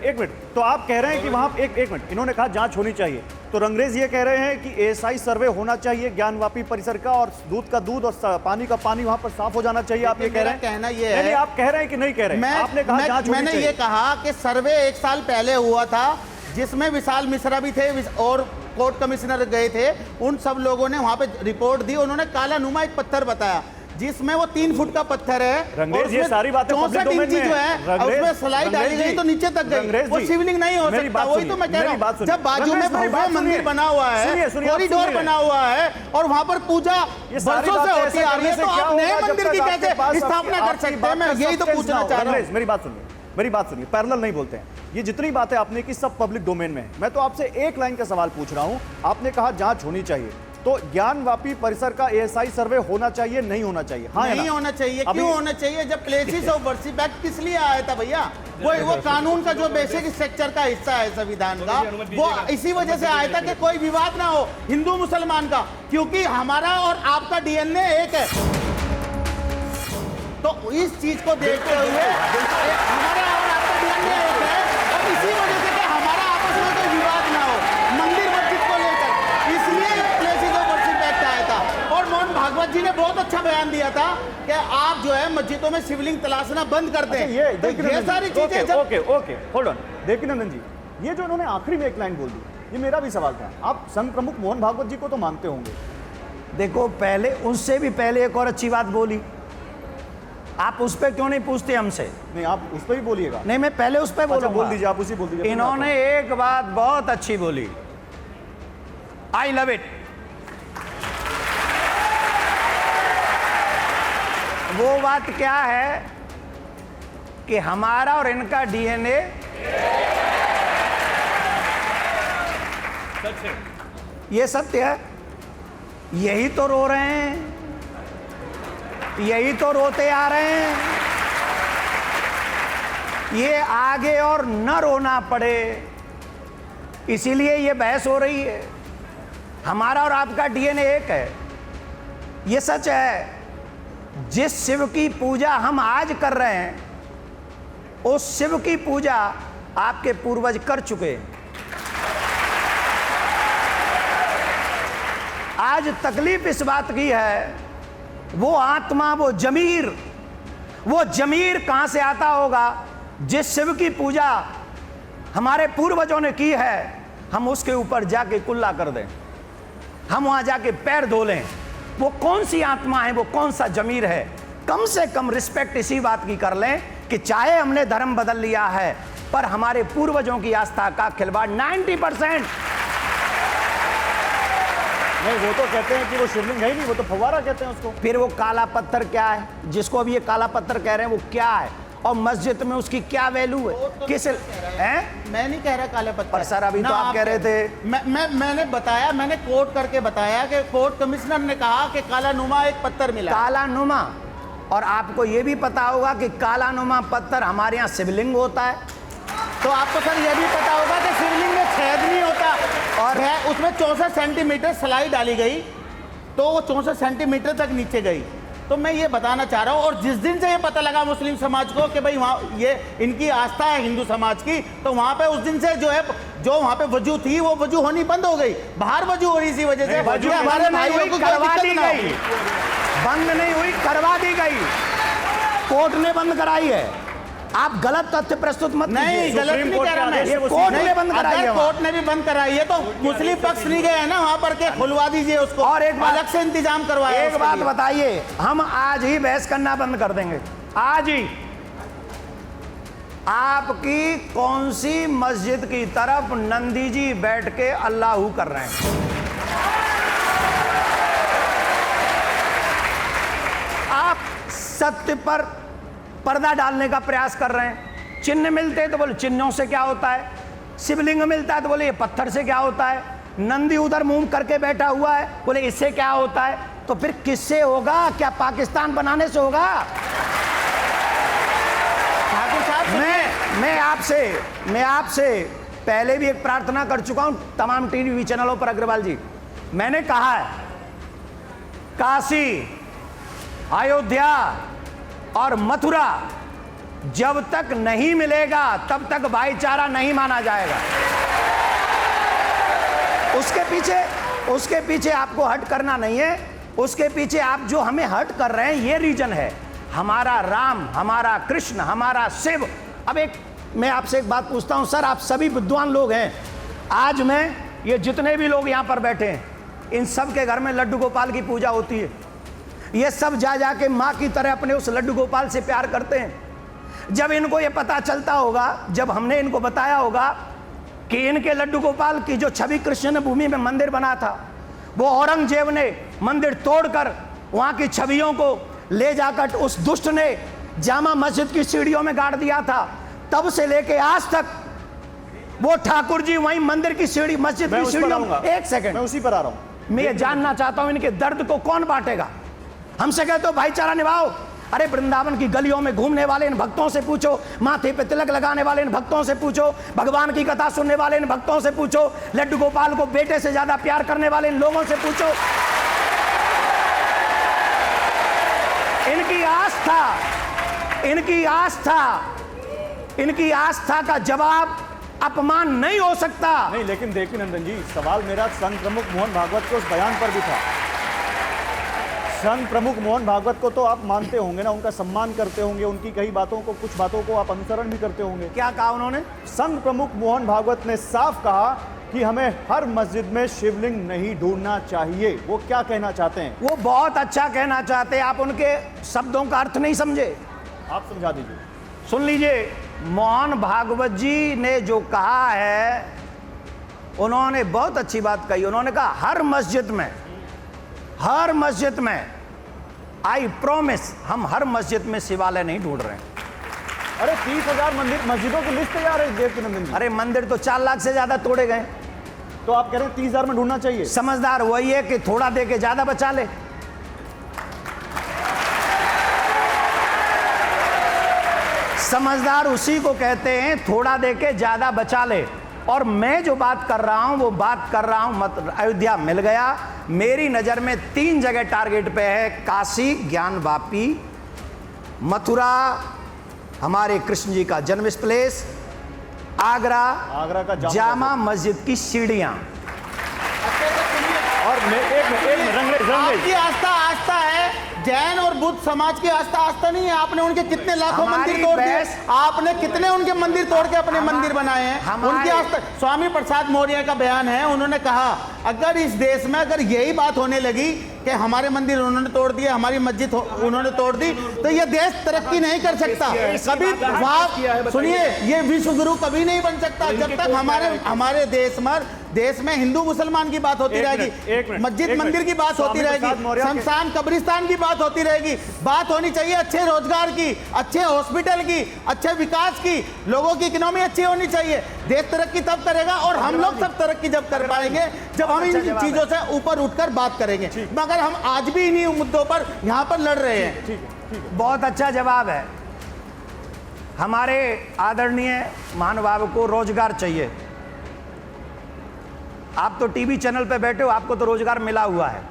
एक मिनट, तो आप कह रहे हैं कि वहां एक मिनट, इन्होंने कहा जांच होनी चाहिए, तो रंगरेज ये कह रहे हैं कि एएसआई सर्वे होना चाहिए ज्ञानवापी परिसर का, और दूध का दूध और पानी का पानी वहां पर साफ हो जाना चाहिए। आप ये कह रहे हैं? कहना ये है, आप कह रहे हैं कि नहीं कह रहे हैं? आपने कहा जांच होनी मैंने चाहिए। ये कहा कि सर्वे 1 साल पहले हुआ था, जिसमें विशाल मिश्रा भी थे और कोर्ट कमिश्नर गए थे, उन सब लोगों ने वहां पे रिपोर्ट दी। उन्होंने काला नुमा एक पत्थर बताया, जिसमें वो 3 फुट का पत्थर है, रंगरेज, ये सारी बातें 64 इंची जो है उसमें स्लाइड डाली गई तो नीचे तक गई, वो शिवलिंग नहीं हो सकता। वही तो मैं कह रहा हूं, जब बाजू में भव्य मंदिर बना हुआ है, कॉरिडोर बना हुआ है, और वहां पर पूजा बरसों से होती आ रही है, तो आप नए मंदिर की कैसे स्थापना कर सकते हैं? मैं यही तो पूछना चाह रहा हूं। मेरी बात सुनिए, पैरेलल नहीं बोलते हैं। ये जितनी बातें आपने की सब पब्लिक डोमेन में है। मैं तो आपसे एक लाइन का सवाल पूछ रहा हूं। आपने कहा जांच होनी चाहिए, तो ज्ञानवापी परिसर का एएसआई सर्वे होना चाहिए, नहीं होना चाहिए? हाँ, नहीं होना चाहिए। क्यों होना चाहिए? जब प्लेसेस ऑफ वर्शिप एक्ट किस लिए आया था भैया? वो कानून का जो बेसिक स्ट्रक्चर का हिस्सा है संविधान का, वो इसी वजह से आया था कि कोई विवाद ना हो हिंदू मुसलमान का, क्योंकि हमारा और आपका डीएनए एक है। तो इस चीज को देखते हुए हमारा और आपका डीएनए एक है, और इसी वजह से कि हमारा आपस में कोई विवाद ना हो मंदिर मस्जिद को लेकर, इसलिए प्लेसेस ऑफ वर्शिप एक्ट आया था। और मोहन भागवत जी ने बहुत अच्छा बयान दिया था कि आप जो है मस्जिदों में शिवलिंग तलाशना बंद कर दें। ये सारी चीजें ओके, होल्ड ऑन देवकीनंदन जी, ये जो इन्होंने आखिरी में एक लाइन बोल दी, ये मेरा भी सवाल था। आप संघ प्रमुख मोहन भागवत जी को तो मानते होंगे। देखो, पहले उससे भी पहले एक और अच्छी बात बोली, आप उस पर क्यों नहीं पूछते हमसे? नहीं, आप उस पर ही बोलिएगा। नहीं, मैं पहले उस पर बोलूंगा। बोल दीजिए, आप उसी बोल दीजिए। इन्होंने एक बात बहुत अच्छी बोली, आई लव इट। वो बात क्या है कि हमारा और इनका डीएनए सच है, ये सत्य है। यही तो रो रहे हैं, यही तो रोते आ रहे हैं। ये आगे और न रोना पड़े, इसीलिए ये बहस हो रही है। हमारा और आपका डीएनए एक है, ये सच है। जिस शिव की पूजा हम आज कर रहे हैं, उस शिव की पूजा आपके पूर्वज कर चुके हैं। आज तकलीफ इस बात की है, वो आत्मा, वो जमीर कहां से आता होगा? जिस शिव की पूजा हमारे पूर्वजों ने की है, हम उसके ऊपर जाके कुल्ला कर दें, हम वहां जाके पैर धो लें। वो कौन सी आत्मा है, वो कौन सा जमीर है? कम से कम रिस्पेक्ट इसी बात की कर लें कि चाहे हमने धर्म बदल लिया है, पर हमारे पूर्वजों की आस्था का खिलवाड़ 90% नहीं, वो तो कहते हैं कि वो शिवलिंग है ही नहीं, वो तो फव्वारा कहते हैं उसको। फिर वो काला पत्थर क्या है, जिसको अभी ये काला पत्थर कह रहे हैं, वो क्या है और मस्जिद में उसकी क्या वैल्यू है? किस हैं? मैं नहीं कह रहा काले पत्थर। पर सर अभी ना तो आप कह रहे थे। मैंने बताया, मैंने कोट करके बताया कि कोर्ट कमिश्नर ने कहा कि काला नुमा एक पत्थर मिला। काला नुमा, और आपको ये भी पता होगा कि काला नुमा पत्थर हमारे यहाँ शिवलिंग होता है। तो आपको सर ये भी पता होगा कि शिवलिंग में छेद नहीं होता और है उसमें 64 सेंटीमीटर सलाई डाली गई, तो वो 64 सेंटीमीटर तक नीचे गई। तो मैं ये बताना चाह रहा हूँ, और जिस दिन से ये पता लगा मुस्लिम समाज को कि भाई वहाँ ये इनकी आस्था है हिंदू समाज की, तो वहाँ पे उस दिन से जो है जो वहाँ पे वजू थी वो वजू होनी बंद हो गई, बाहर वजू हो रही इसी वजह से। वजू हमारे बंद नहीं हुई, करवा दी गई, बंद नहीं हुई, करवा दी गई, कोर्ट ने बंद कराई है। आप गलत तथ्य प्रस्तुत मत नहीं, गलत नहीं कह रहा मैं। कोर्ट ने बंद कराई है। कोर्ट ने भी बंद कराई है तो मुस्लिम पक्ष नहीं गए हैं ना वहाँ पर के, खुलवा दीजिए उसको और एक बात- अलग से इंतजाम करवाया। एक बात बताइए, हम आज ही बहस करना बंद कर देंगे, आज ही। आपकी कौन सी मस्जिद की तरफ नंदी जी बैठ के अल्लाहू कर रहे हैं? आप सत्य पर पर्दा डालने का प्रयास कर रहे हैं। चिन्ह मिलते हैं तो बोले चिन्हों से क्या होता है, शिवलिंग मिलता है तो बोले ये पत्थर से क्या होता है, नंदी उधर मुंह करके बैठा हुआ है बोले इससे क्या होता है। तो फिर किससे होगा? क्या पाकिस्तान बनाने से होगा? ठाकुर साहब मैं आपसे पहले भी एक प्रार्थना कर चुका हूं तमाम टीवी चैनलों पर। अग्रवाल जी, मैंने कहा है काशी, अयोध्या और मथुरा जब तक नहीं मिलेगा तब तक भाईचारा नहीं माना जाएगा। उसके पीछे आपको हट करना नहीं है, उसके पीछे आप जो हमें हट कर रहे हैं ये रीजन है, हमारा राम, हमारा कृष्ण, हमारा शिव। अब मैं आपसे एक बात पूछता हूं सर, आप सभी विद्वान लोग हैं, आज मैं ये जितने भी लोग यहां पर बैठे हैं इन सब के घर में लड्डू गोपाल की पूजा होती है। ये सब जा जाके माँ की तरह अपने उस लड्डू गोपाल से प्यार करते हैं। जब इनको ये पता चलता होगा, जब हमने इनको बताया होगा कि इनके लड्डू गोपाल की जो छवि कृष्ण भूमि में मंदिर बना था, वो औरंगजेब ने मंदिर तोड़कर वहाँ की छवियों को ले जाकर उस दुष्ट ने जामा मस्जिद की सीढ़ियों में गाड़ दिया था, तब से लेके आज तक वो ठाकुर जी वहीं मंदिर की सीढ़ी, मस्जिद की सीढ़ियों में। एक सेकंड, मैं उसी पर आ रहा हूँ। मैं ये जानना चाहता हूं इनके दर्द को कौन बांटेगा? हमसे कहते हो भाईचारा निभाओ, अरे वृंदावन की गलियों में घूमने वाले इन भक्तों से पूछो, माथे पे तिलक लगाने वाले इन भक्तों से पूछो, भगवान की कथा सुनने वाले इन भक्तों से पूछो, लड्डू गोपाल को बेटे से ज्यादा प्यार करने वाले इन लोगों से पूछो। इनकी आस्था का जवाब अपमान नहीं हो सकता। नहीं, लेकिन देखिए नंदन जी, सवाल मेरा संघ प्रमुख मोहन भागवत के उस बयान पर भी था। संघ प्रमुख मोहन भागवत को तो आप मानते होंगे ना, उनका सम्मान करते होंगे, उनकी कई बातों को, कुछ बातों को आप अनुसरण भी करते होंगे। क्या कहा उन्होंने? संघ प्रमुख मोहन भागवत ने साफ कहा कि हमें हर मस्जिद में शिवलिंग नहीं ढूंढना चाहिए। वो क्या कहना चाहते हैं? वो बहुत अच्छा कहना चाहते हैं, आप उनके शब्दों का अर्थ नहीं समझे। आप समझा दीजिए। सुन लीजिए, मोहन भागवत जी ने जो कहा है, उन्होंने बहुत अच्छी बात कही। उन्होंने कहा हर मस्जिद में आई प्रॉमिस, हम हर मस्जिद में शिवालय नहीं ढूंढ रहे हैं। अरे 30,000 मस्जिदों की लिस्ट तैयार है देवकीनंदन जी। अरे मंदिर तो 4 लाख से ज्यादा तोड़े गए, तो आप कह रहे हैं 30,000 में ढूंढना चाहिए। समझदार वही है कि थोड़ा दे के ज्यादा बचा ले। समझदार उसी को कहते हैं थोड़ा दे के ज्यादा बचा ले। और मैं जो बात कर रहा हूं वो बात कर रहा हूं, मत अयोध्या मिल गया, मेरी नजर में 3 जगह टारगेट पे है, काशी ज्ञान वापी, मथुरा हमारे कृष्ण जी का जन्म प्लेस, आगरा का जामा मस्जिद की सीढ़ियां। और आपकी आस्था है, जैन और बुद्ध समाज की आस्था नहीं है। आपने उनके कितने लाखों मंदिर तोड़ दिए, आपने कितने उनके मंदिर तोड़ के अपने मंदिर बनाए हैं। उनकी आस्था, स्वामी प्रसाद मौर्य का बयान है, उन्होंने कहा अगर इस देश में अगर यही बात होने लगी कि हमारे मंदिर उन्होंने तोड़ दिए, हमारी मस्जिद उन्होंने तोड़ दी, तो ये देश तरक्की नहीं कर सकता कभी। सुनिए, ये विश्व गुरु कभी नहीं बन सकता जब तक हमारे देश में देश में हिंदू मुसलमान की बात होती एक रहेगी, मिनट, मस्जिद एक मंदिर मिनट। की बात होती स्वामी प्रसाद रहेगी, मौर्य के- शमशान कब्रिस्तान की बात होती रहेगी। बात होनी चाहिए अच्छे रोजगार की, अच्छे हॉस्पिटल की, अच्छे विकास की, लोगों की इकोनॉमी अच्छी होनी चाहिए। देश तरक्की तब करेगा और हम लोग सब तरक्की जब कर पाएंगे जब हम इन चीजों से ऊपर उठकर बात करेंगे, मगर हम आज भी इन्हीं मुद्दों पर यहाँ पर लड़ रहे हैं। बहुत अच्छा जवाब है। हमारे आदरणीय महानुभाव को रोजगार चाहिए। आप तो टीवी चैनल पे बैठे हो, आपको तो रोजगार मिला हुआ है।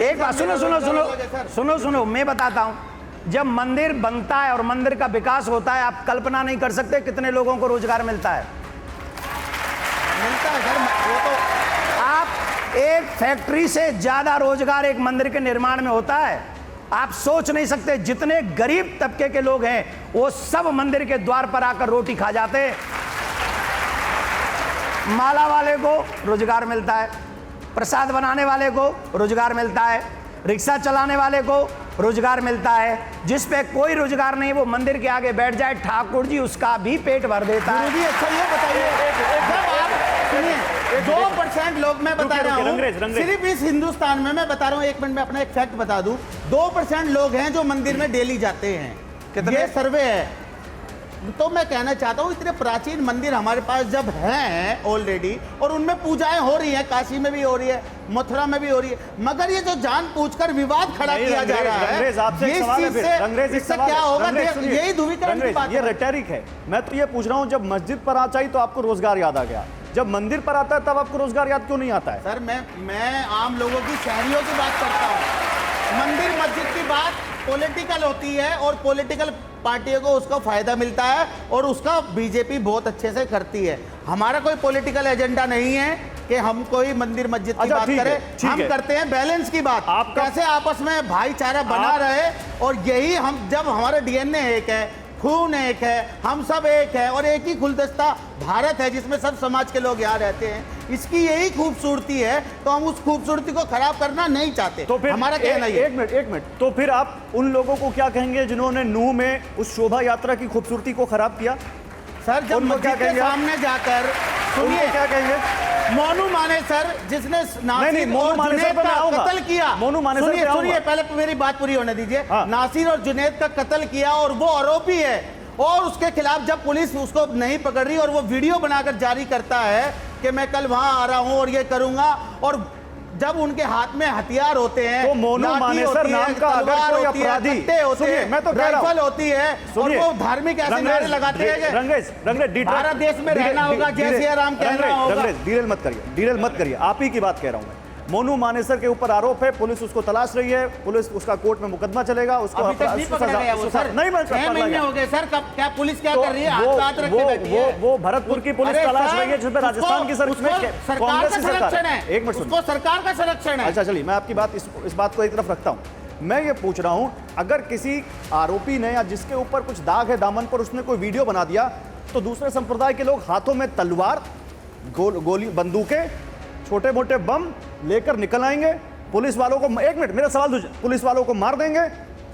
एक बात सुनो सुनो सुनो सुनो सुनो, मैं बताता हूं। जब मंदिर बनता है और मंदिर का विकास होता है, आप कल्पना नहीं कर सकते कितने लोगों को रोजगार मिलता है। मिलता है सर, वो तो आप एक फैक्ट्री से ज्यादा रोजगार एक मंदिर के निर्माण में होता है। आप सोच नहीं सकते जितने गरीब तबके के लोग हैं वो सब मंदिर के द्वार पर आकर रोटी खा जाते हैं। माला वाले को रोजगार मिलता है, प्रसाद बनाने वाले को रोजगार मिलता है, रिक्शा चलाने वाले को रोजगार मिलता है। जिस पे कोई रोजगार नहीं वो मंदिर के आगे बैठ जाए, ठाकुर जी उसका भी पेट भर देता है। गुरुजी अच्छा ये बताइए, जब आप सुनिए 2% लोग, मैं बता रहा हूँ सिर्फ इस हिंदुस्तान में, मैं बता रहा हूँ, एक मिनट में अपना एक फैक्ट बता दूं, 2% लोग हैं जो मंदिर में डेली जाते हैं। ये सर्वे है। तो मैं कहना चाहता हूँ इतने प्राचीन मंदिर हमारे पास जब हैं ऑलरेडी और उनमें पूजाएं हो रही हैं, काशी में भी हो रही है, मथुरा में भी हो रही है, मगर ये जो जानबूझकर विवाद खड़ा किया जा रहा है, ये इस चीज से इससे क्या होगा? यही ध्रुवीकरण की बात ये है। रेटरिक है। मैं तो ये पूछ रहा हूँ, जब मस्जिद पर आ चाहिए तो आपको रोजगार याद आ गया, जब मंदिर पर आता है तब आपको रोजगार याद क्यों नहीं आता है? सर मैं आम लोगों की, शहरियों की बात करता हूँ। मंदिर मस्जिद की बात पॉलिटिकल होती है और पॉलिटिकल पार्टियों को उसका फायदा मिलता है और उसका बीजेपी बहुत अच्छे से करती है। हमारा कोई पॉलिटिकल एजेंडा नहीं है कि हम कोई मंदिर मस्जिद की बात करें, हम करते हैं बैलेंस की बात, कैसे आपस में भाईचारा बना रहे। और यही हम, जब हमारा डीएनए एक है, खून एक है, हम सब एक है और एक ही गुलदस्ता भारत है जिसमें सब समाज के लोग यहाँ रहते हैं, इसकी यही खूबसूरती है। तो हम उस खूबसूरती को खराब करना नहीं चाहते। तो फिर हमारा कहना ये। एक मिनट, तो फिर आप उन लोगों को क्या कहेंगे जिन्होंने नूह में उस शोभा यात्रा की खूबसूरती को खराब किया? सर जब मस्जिद के सामने जाकर, सुनिए क्या कहेंगे? मोनू माने सर, जिसने नासिर और जुनैद का कत्ल किया, सुनिए पहले मेरी बात पूरी होने दीजिए। नासिर और जुनैद का कत्ल किया और वो आरोपी है और उसके खिलाफ जब पुलिस उसको नहीं पकड़ रही और वो वीडियो बनाकर जारी करता है कि मैं कल वहां आ रहा हूं और ये करूंगा, और जब उनके हाथ में हथियार होते हैं, तो मोनू मानेसर नाम का अगर कोई अपराधी, मैं तो कह रहा हूं, राइफल होती है और वो धार्मिक ऐसे नारे लगाते हैं कि भारत देश में रहना होगा, जय सिया राम कहना होगा। डीरेल मत करिए, आप ही की बात कह रहा हूं मैं। मोनू मानेसर के ऊपर आरोप है, पुलिस उसको तलाश रही है, पुलिस उसका कोर्ट में मुकदमा चलेगा, उसको अभी तक नहीं पकड़ा गया वो सर। नहीं, 6 महीने हो गए सर, कब क्या पुलिस क्या कर रही है? हाथ रख के बैठी है। वो भरतपुर की पुलिस तलाश रही है जिसमें राजस्थान की सरकार का संरक्षण है, एक मिनट उसको सरकार का संरक्षण है। अच्छा चलिए, मैं आपकी बात इस बात को एक तरफ रखता हूं। मैं ये पूछ रहा हूं, अगर किसी आरोपी ने या जिसके ऊपर कुछ दाग है दामन पर, उसने कोई वीडियो बना दिया, तो दूसरे संप्रदाय के लोग हाथों में तलवार, गोली, बंदूकें, छोटे मोटे बम लेकर निकल आएंगे, पुलिस वालों को, एक मिनट मेरा सवाल, पुलिस वालों को मार देंगे,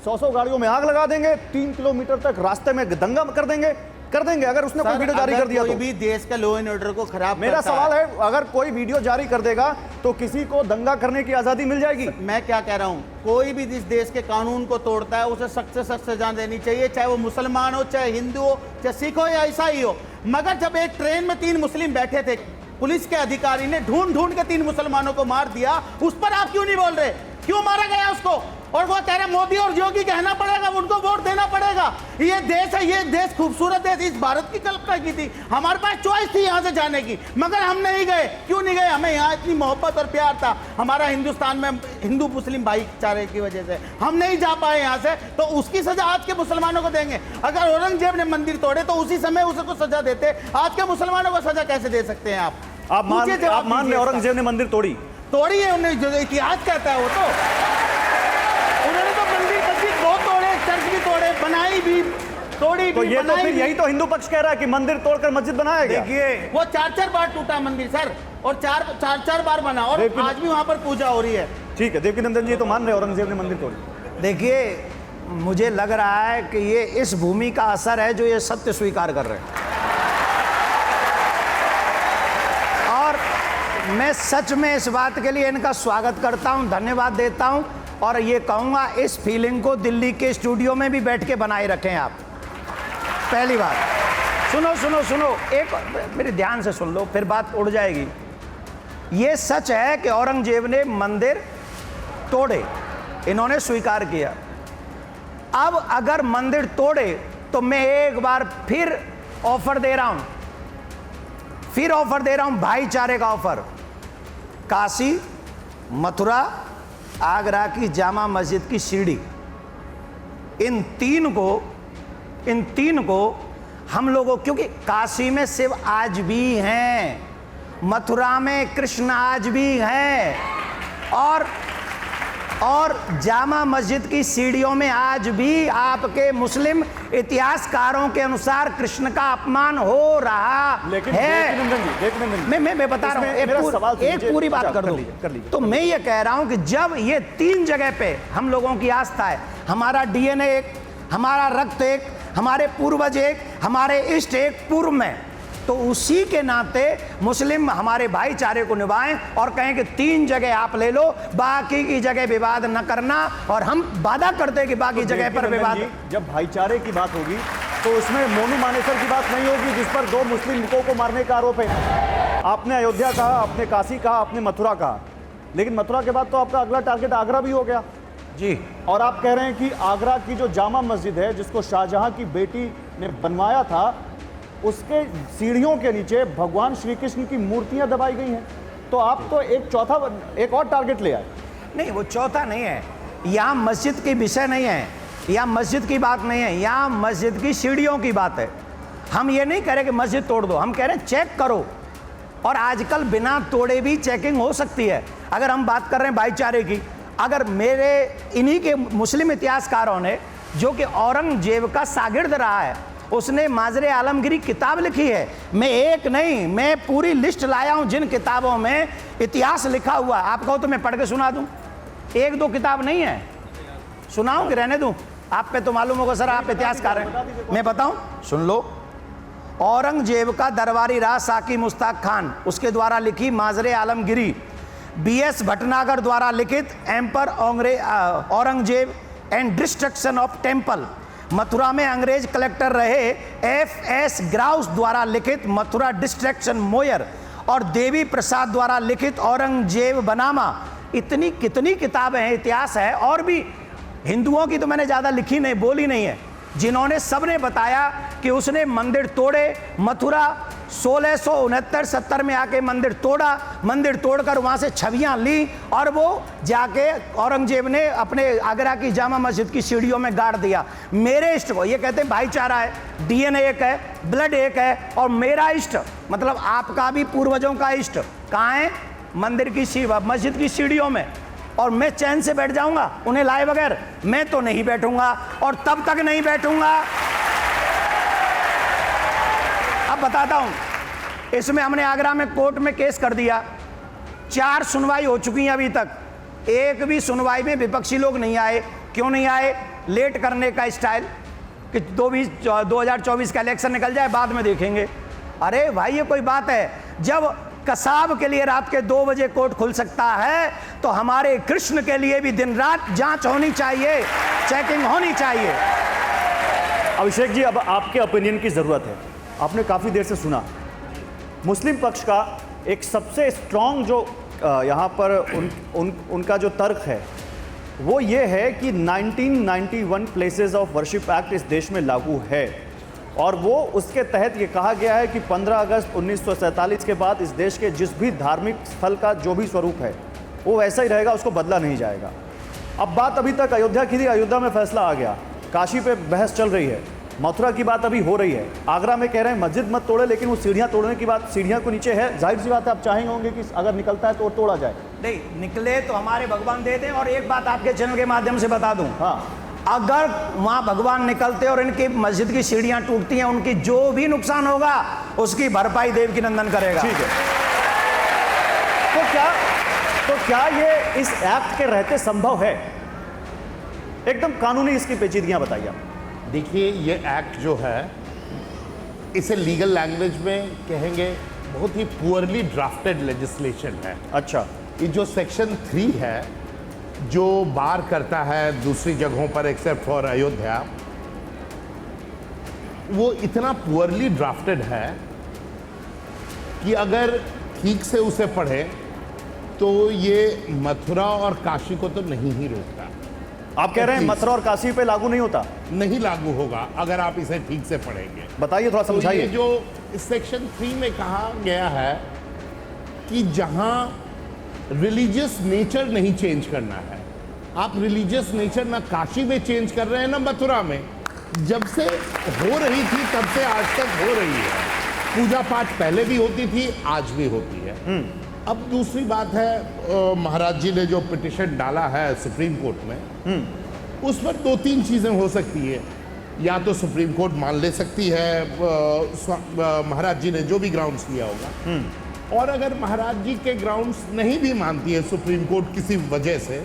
100 गाड़ियों में आग लगा देंगे, 3 किलोमीटर तक रास्ते में दंगा कर देंगे अगर उसने कोई वीडियो जारी कर दिया तो। भी देश का लॉ एंड ऑर्डर को खराब मेरा सवाल है, अगर कोई वीडियो जारी कर देगा तो किसी को दंगा करने की आजादी मिल जाएगी? मैं क्या कह रहा हूं, कोई भी इस देश के कानून को तोड़ता है उसे सख्त से सख्त सजा देनी चाहिए, चाहे वो मुसलमान हो, चाहे हिंदू हो, चाहे सिख हो या ईसाई हो। मगर जब एक ट्रेन में 3 मुस्लिम बैठे थे, पुलिस के अधिकारी ने ढूंढ के 3 मुसलमानों को मार दिया, उस पर आप क्यों नहीं बोल रहे? क्यों मारा गया उसको? और वो कह रहे मोदी और योगी कहना पड़ेगा, उनको वोट देना पड़ेगा। ये देश है, ये देश खूबसूरत देश, इस भारत की कल्पना की थी, हमारे पास चॉइस थी यहाँ से जाने की, मगर हम नहीं गए। क्यों नहीं गए? हमें यहाँ इतनी मोहब्बत और प्यार था हमारा हिंदुस्तान में हिंदू मुस्लिम भाईचारे की वजह से, हम नहीं जा पाए यहाँ से, तो उसकी सजा आज के मुसलमानों को देंगे। अगर औरंगजेब ने मंदिर तोड़े तो उसी समय उसको सजा देते, आज के मुसलमानों को सजा कैसे दे सकते हैं आप? आप मान रहे औरंगजेब ने मंदिर तोड़ी है, उन्हें जो इतिहास कहता है वो तो उन्होंने तो मंदिर मस्जिद बहुत तोड़े, चर्च भी तोड़े, बनाई भी, तोड़ी भी, तो ये तो फिर यही तो हिंदू पक्ष कह रहा है कि मंदिर तोड़कर मस्जिद बनाया गया। देखिए वो 4 बार टूटा मंदिर सर, और 4 बार बना, और आज भी वहां पर पूजा हो रही है। ठीक है, देवकीनंदन जी तो मान रहे औरंगजेब ने मंदिर तोड़ी। देखिए, मुझे लग रहा है कि ये इस भूमि का असर है जो ये सत्य स्वीकार कर रहे हैं। और मैं सच में इस बात के लिए इनका स्वागत करता हूं, धन्यवाद देता हूं और ये कहूंगा इस फीलिंग को दिल्ली के स्टूडियो में भी बैठ के बनाए रखें आप। पहली बात, सुनो सुनो सुनो, एक मेरे ध्यान से सुन लो, फिर बात उड़ जाएगी। ये सच है कि औरंगजेब ने मंदिर तोड़े, इन्होंने स्वीकार किया। अब अगर मंदिर तोड़े तो मैं एक बार फिर ऑफर दे रहा हूं, भाईचारे का ऑफर। काशी, मथुरा, आगरा की जामा मस्जिद की सीढ़ी, इन तीन को हम लोगों, क्योंकि काशी में शिव आज भी हैं, मथुरा में कृष्ण आज भी हैं, और जामा मस्जिद की सीढ़ियों में आज भी आपके मुस्लिम इतिहासकारों के अनुसार कृष्ण का अपमान हो रहा है। मैं बता रहा हूं, एक पूरी बात कर दो। तो मैं ये कह रहा हूं कि जब ये तीन जगह पे हम लोगों की आस्था है, हमारा डीएनए एक, हमारा रक्त एक, हमारे पूर्वज एक, हमारे इष्ट एक पूर्व में, तो उसी के नाते मुस्लिम हमारे भाईचारे को निभाएं और कहें कि तीन जगह आप ले लो, बाकी की जगह विवाद न करना, और हम वादा करते हैं कि बाकी जगह पर विवाद। जब भाईचारे की बात होगी तो उसमें मोनू मानेसर की बात नहीं होगी जिस पर 2 मुस्लिम युवकों को मारने का आरोप है। आपने अयोध्या कहा, आपने काशी कहा, आपने मथुरा कहा, लेकिन मथुरा के बाद तो आपका अगला टारगेट आगरा भी हो गया जी। और आप कह रहे हैं कि आगरा की जो जामा मस्जिद है जिसको शाहजहां की बेटी ने बनवाया था, उसके सीढ़ियों के नीचे भगवान श्री कृष्ण की मूर्तियां दबाई गई हैं। तो आप तो एक और टारगेट ले आए। नहीं, वो चौथा नहीं है, यहाँ मस्जिद की विषय नहीं है, यहाँ मस्जिद की बात नहीं है, यहाँ मस्जिद की सीढ़ियों की बात है। हम ये नहीं कह रहे कि मस्जिद तोड़ दो, हम कह रहे हैं चेक करो, और आजकल बिना तोड़े भी चेकिंग हो सकती है। अगर हम बात कर रहे हैं भाईचारे की, अगर मेरे इन्हीं के मुस्लिम इतिहासकारों ने, जो कि औरंगजेब का शागिर्द रहा है, उसने माजरे आलमगीरी किताब लिखी है, मैं एक नहीं, मैं पूरी लिस्ट लाया हूं जिन किताबों में इतिहास लिखा हुआ है। आप कहो तो मैं पढ़ के सुना दूं, 1-2 किताब नहीं है, सुनाऊं कि रहने दूं? आप पे तो मालूम होगा सर, आप इतिहासकार हैं, मैं बताऊं, सुन लो। औरंगजेब का दरबारी रहा साकी मुश्ताक खान, उसके द्वारा लिखी माजरे आलमगीरी। BS भटनागर द्वारा लिखित emperor Aurangzeb and destruction of temple. Mathura में अंग्रेज कलेक्टर रहे FS ग्राउस द्वारा लिखित मथुरा डिस्ट्रक्शन मोयर, और देवी प्रसाद द्वारा लिखित औरंगजेब बनामा। इतनी कितनी किताबें हैं, इतिहास है, और भी हिंदुओं की तो मैंने ज़्यादा लिखी नहीं, बोली नहीं है, जिन्होंने सबने बताया कि उसने मंदिर तोड़े। मथुरा 1669-70 में आके मंदिर तोड़ा, मंदिर तोड़कर वहाँ से छवियाँ ली, और वो जाके औरंगजेब ने अपने आगरा की जामा मस्जिद की सीढ़ियों में गाड़ दिया। मेरे इष्ट को, ये कहते हैं भाईचारा है, DNA एक है, ब्लड एक है, और मेरा इष्ट मतलब आपका भी पूर्वजों का इष्ट कहाँ है? मंदिर की मस्जिद की सीढ़ियों में। और मैं चैन से बैठ जाऊंगा उन्हें लाए बगैर? मैं तो नहीं बैठूंगा, और तब तक नहीं बैठूंगा। अब बताता हूं, इसमें हमने आगरा में कोर्ट में केस कर दिया, 4 सुनवाई हो चुकी हैं अभी तक, एक भी सुनवाई में विपक्षी लोग नहीं आए। क्यों नहीं आए? लेट करने का स्टाइल कि 2024 का इलेक्शन निकल जाए, बाद में देखेंगे। अरे भाई, ये कोई बात है? जब कसाब के लिए रात के 2 बजे कोर्ट खुल सकता है, तो हमारे कृष्ण के लिए भी दिन रात जांच होनी चाहिए, चेकिंग होनी चाहिए। अभिषेक जी, अब आपके ओपिनियन की ज़रूरत है। आपने काफ़ी देर से सुना मुस्लिम पक्ष का एक सबसे स्ट्रॉन्ग जो यहाँ पर उनका जो तर्क है वो ये है कि 1991 प्लेसेस ऑफ वर्शिप एक्ट इस देश में लागू है, और वो उसके तहत ये कहा गया है कि 15 अगस्त 1947 के बाद इस देश के जिस भी धार्मिक स्थल का जो भी स्वरूप है वो वैसा ही रहेगा, उसको बदला नहीं जाएगा। अब बात अभी तक अयोध्या की थी, अयोध्या में फैसला आ गया, काशी पे बहस चल रही है, मथुरा की बात अभी हो रही है, आगरा में कह रहे हैं मस्जिद मत तोड़े, लेकिन वो सीढ़ियाँ तोड़ने की बात सीढ़ियाँ को नीचे है। जाहिर सी बात है, आप चाहेंगे होंगे कि अगर निकलता है तो तोड़ा जाए। नहीं निकले तो हमारे भगवान दे दें। और एक बात आपके चैनल के माध्यम से बता दूं, हाँ, अगर वहां भगवान निकलते और इनकी मस्जिद की सीढ़ियां टूटती हैं, उनकी जो भी नुकसान होगा उसकी भरपाई देव की नंदन करेगा। ठीक है। तो क्या ये इस एक्ट के रहते संभव है? एकदम कानूनी इसकी पेचीदगियां बताइए आप। देखिए, ये एक्ट जो है, इसे लीगल लैंग्वेज में कहेंगे बहुत ही पुअरली ड्राफ्टेड लेजिस्लेशन है। अच्छा, ये जो सेक्शन 3 है, जो बार करता है दूसरी जगहों पर एक्सेप्ट फॉर अयोध्या, वो इतना पुअरली ड्राफ्टेड है कि अगर ठीक से उसे पढ़े तो ये मथुरा और काशी को तो नहीं ही रोकता। आप कह रहे हैं मथुरा और काशी पे लागू नहीं होता? नहीं लागू होगा अगर आप इसे ठीक से पढ़ेंगे। बताइए, थोड़ा तो समझाइए। ये जो सेक्शन 3 में कहा गया है कि जहां रिलीजियस नेचर नहीं चेंज करना है, आप रिलीजियस नेचर ना काशी में चेंज कर रहे हैं ना मथुरा में। जब से हो रही थी तब से आज तक हो रही है। पूजा पाठ पहले भी होती थी, आज भी होती है। अब दूसरी बात है, महाराज जी ने जो पिटिशन डाला है सुप्रीम कोर्ट में, उस पर 2-3 चीजें हो सकती है। या तो सुप्रीम कोर्ट मान ले सकती है महाराज जी ने जो भी ग्राउंड्स किया होगा, और अगर महाराज जी के ग्राउंड्स नहीं भी मानती है सुप्रीम कोर्ट किसी वजह से,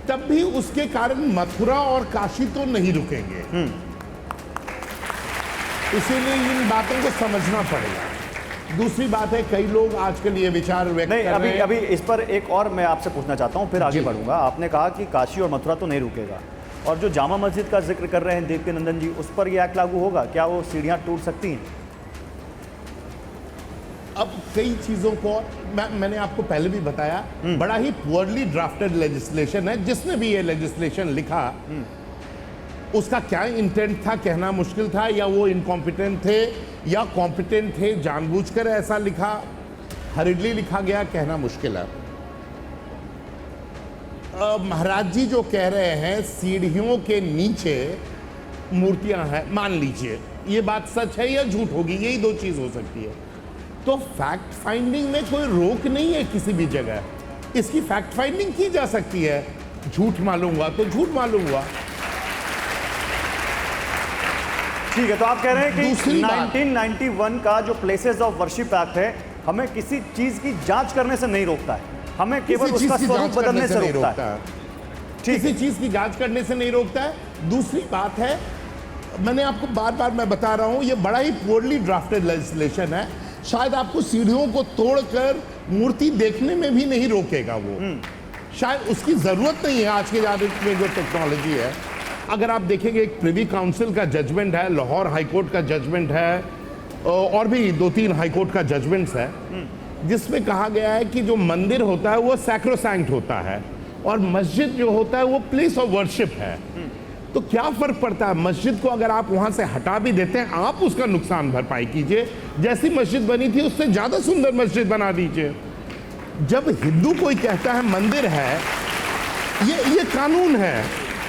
तब भी उसके कारण मथुरा और काशी तो नहीं रुकेंगे। इसीलिए इन बातों को समझना पड़ेगा। दूसरी बात है, कई लोग आजकल ये विचार व्यक्त नहीं, कर रहे हैं। अभी इस पर एक और मैं आपसे पूछना चाहता हूं, फिर आगे जी। बढ़ूंगा। आपने कहा कि काशी और मथुरा तो नहीं रुकेगा, और जो जामा मस्जिद का जिक्र कर रहे हैं देवकी नंदन जी, उस पर यह एक्ट लागू होगा क्या? वो सीढ़ियां टूट सकती हैं? अब कई चीजों को मैंने आपको पहले भी बताया, बड़ा ही पुअरली ड्राफ्टेड लेजिस्लेशन है। जिसने भी ये लेजिस्लेशन लिखा, उसका क्या इंटेंट था कहना मुश्किल था, या वो इनकॉम्पिटेंट थे या कॉम्पिटेंट थे, जानबूझकर ऐसा लिखा, हरिडली लिखा गया, कहना मुश्किल है। महाराज जी जो कह रहे हैं सीढ़ियों के नीचे मूर्तियां हैं, मान लीजिए ये बात सच है या झूठ होगी, यही 2 चीज हो सकती है। तो फैक्ट फाइंडिंग में कोई रोक नहीं है किसी भी जगह, इसकी फैक्ट फाइंडिंग की जा सकती है। झूठ मालूम हुआ तो झूठ मालूम हुआ। ठीक है, तो आप कह रहे हैं कि दूसरी बात- 1991 का जो प्लेसेस ऑफ वर्शिप एक्ट है, हमें किसी चीज की जांच करने से नहीं रोकता है, हमें केवल किसी उसका चीज की स्वरूप जांच बदलने करने से नहीं रोकता है। किसी चीज की जांच करने से नहीं रोकता है। दूसरी बात है, मैंने आपको बार बार मैं बता रहा हूं, ये बड़ा ही पुअरली ड्राफ्टेड लेजिस्लेशन है। शायद आपको सीढ़ियों को तोड़कर मूर्ति देखने में भी नहीं रोकेगा वो, शायद उसकी जरूरत नहीं है आज के ज़माने में जो टेक्नोलॉजी है। अगर आप देखेंगे, एक प्रिवी काउंसिल का जजमेंट है, लाहौर हाईकोर्ट का जजमेंट है, और भी 2-3 हाईकोर्ट का जजमेंट्स है, जिसमें कहा गया है कि जो मंदिर होता है वो सैक्रोसैंक्ट होता है, और मस्जिद जो होता है वो प्लेस ऑफ वर्शिप है। तो क्या फर्क पड़ता है, मस्जिद को अगर आप वहां से हटा भी देते हैं, आप उसका नुकसान भरपाई कीजिए। जैसी मस्जिद बनी थी उससे ज्यादा सुंदर मस्जिद बना दीजिए। जब हिंदू कोई कहता है मंदिर है, ये कानून है।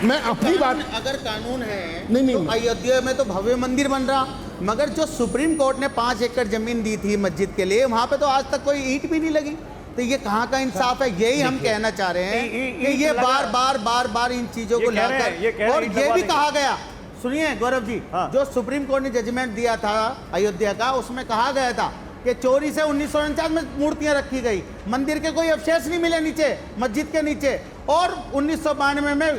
मैं अपनी बात, अगर कानून है नहीं। तो अयोध्या में तो भव्य मंदिर बन रहा, मगर जो सुप्रीम कोर्ट ने 5 एकड़ जमीन दी थी मस्जिद के लिए, वहां पे तो आज तक कोई ईंट भी नहीं लगी। तो ये कहाँ का इंसाफ है? यही हम कहना चाह रहे हैं कि ये बार इन चीजों को लाकर, और ये भी कहा गया, सुनिए गौरव जी, जो सुप्रीम कोर्ट ने जजमेंट दिया था अयोध्या का, उसमें कहा गया था कि चोरी से 1949 में मूर्तियां रखी गई, मंदिर के कोई अवशेष नहीं मिले नीचे, मस्जिद के नीचे। और 1992 में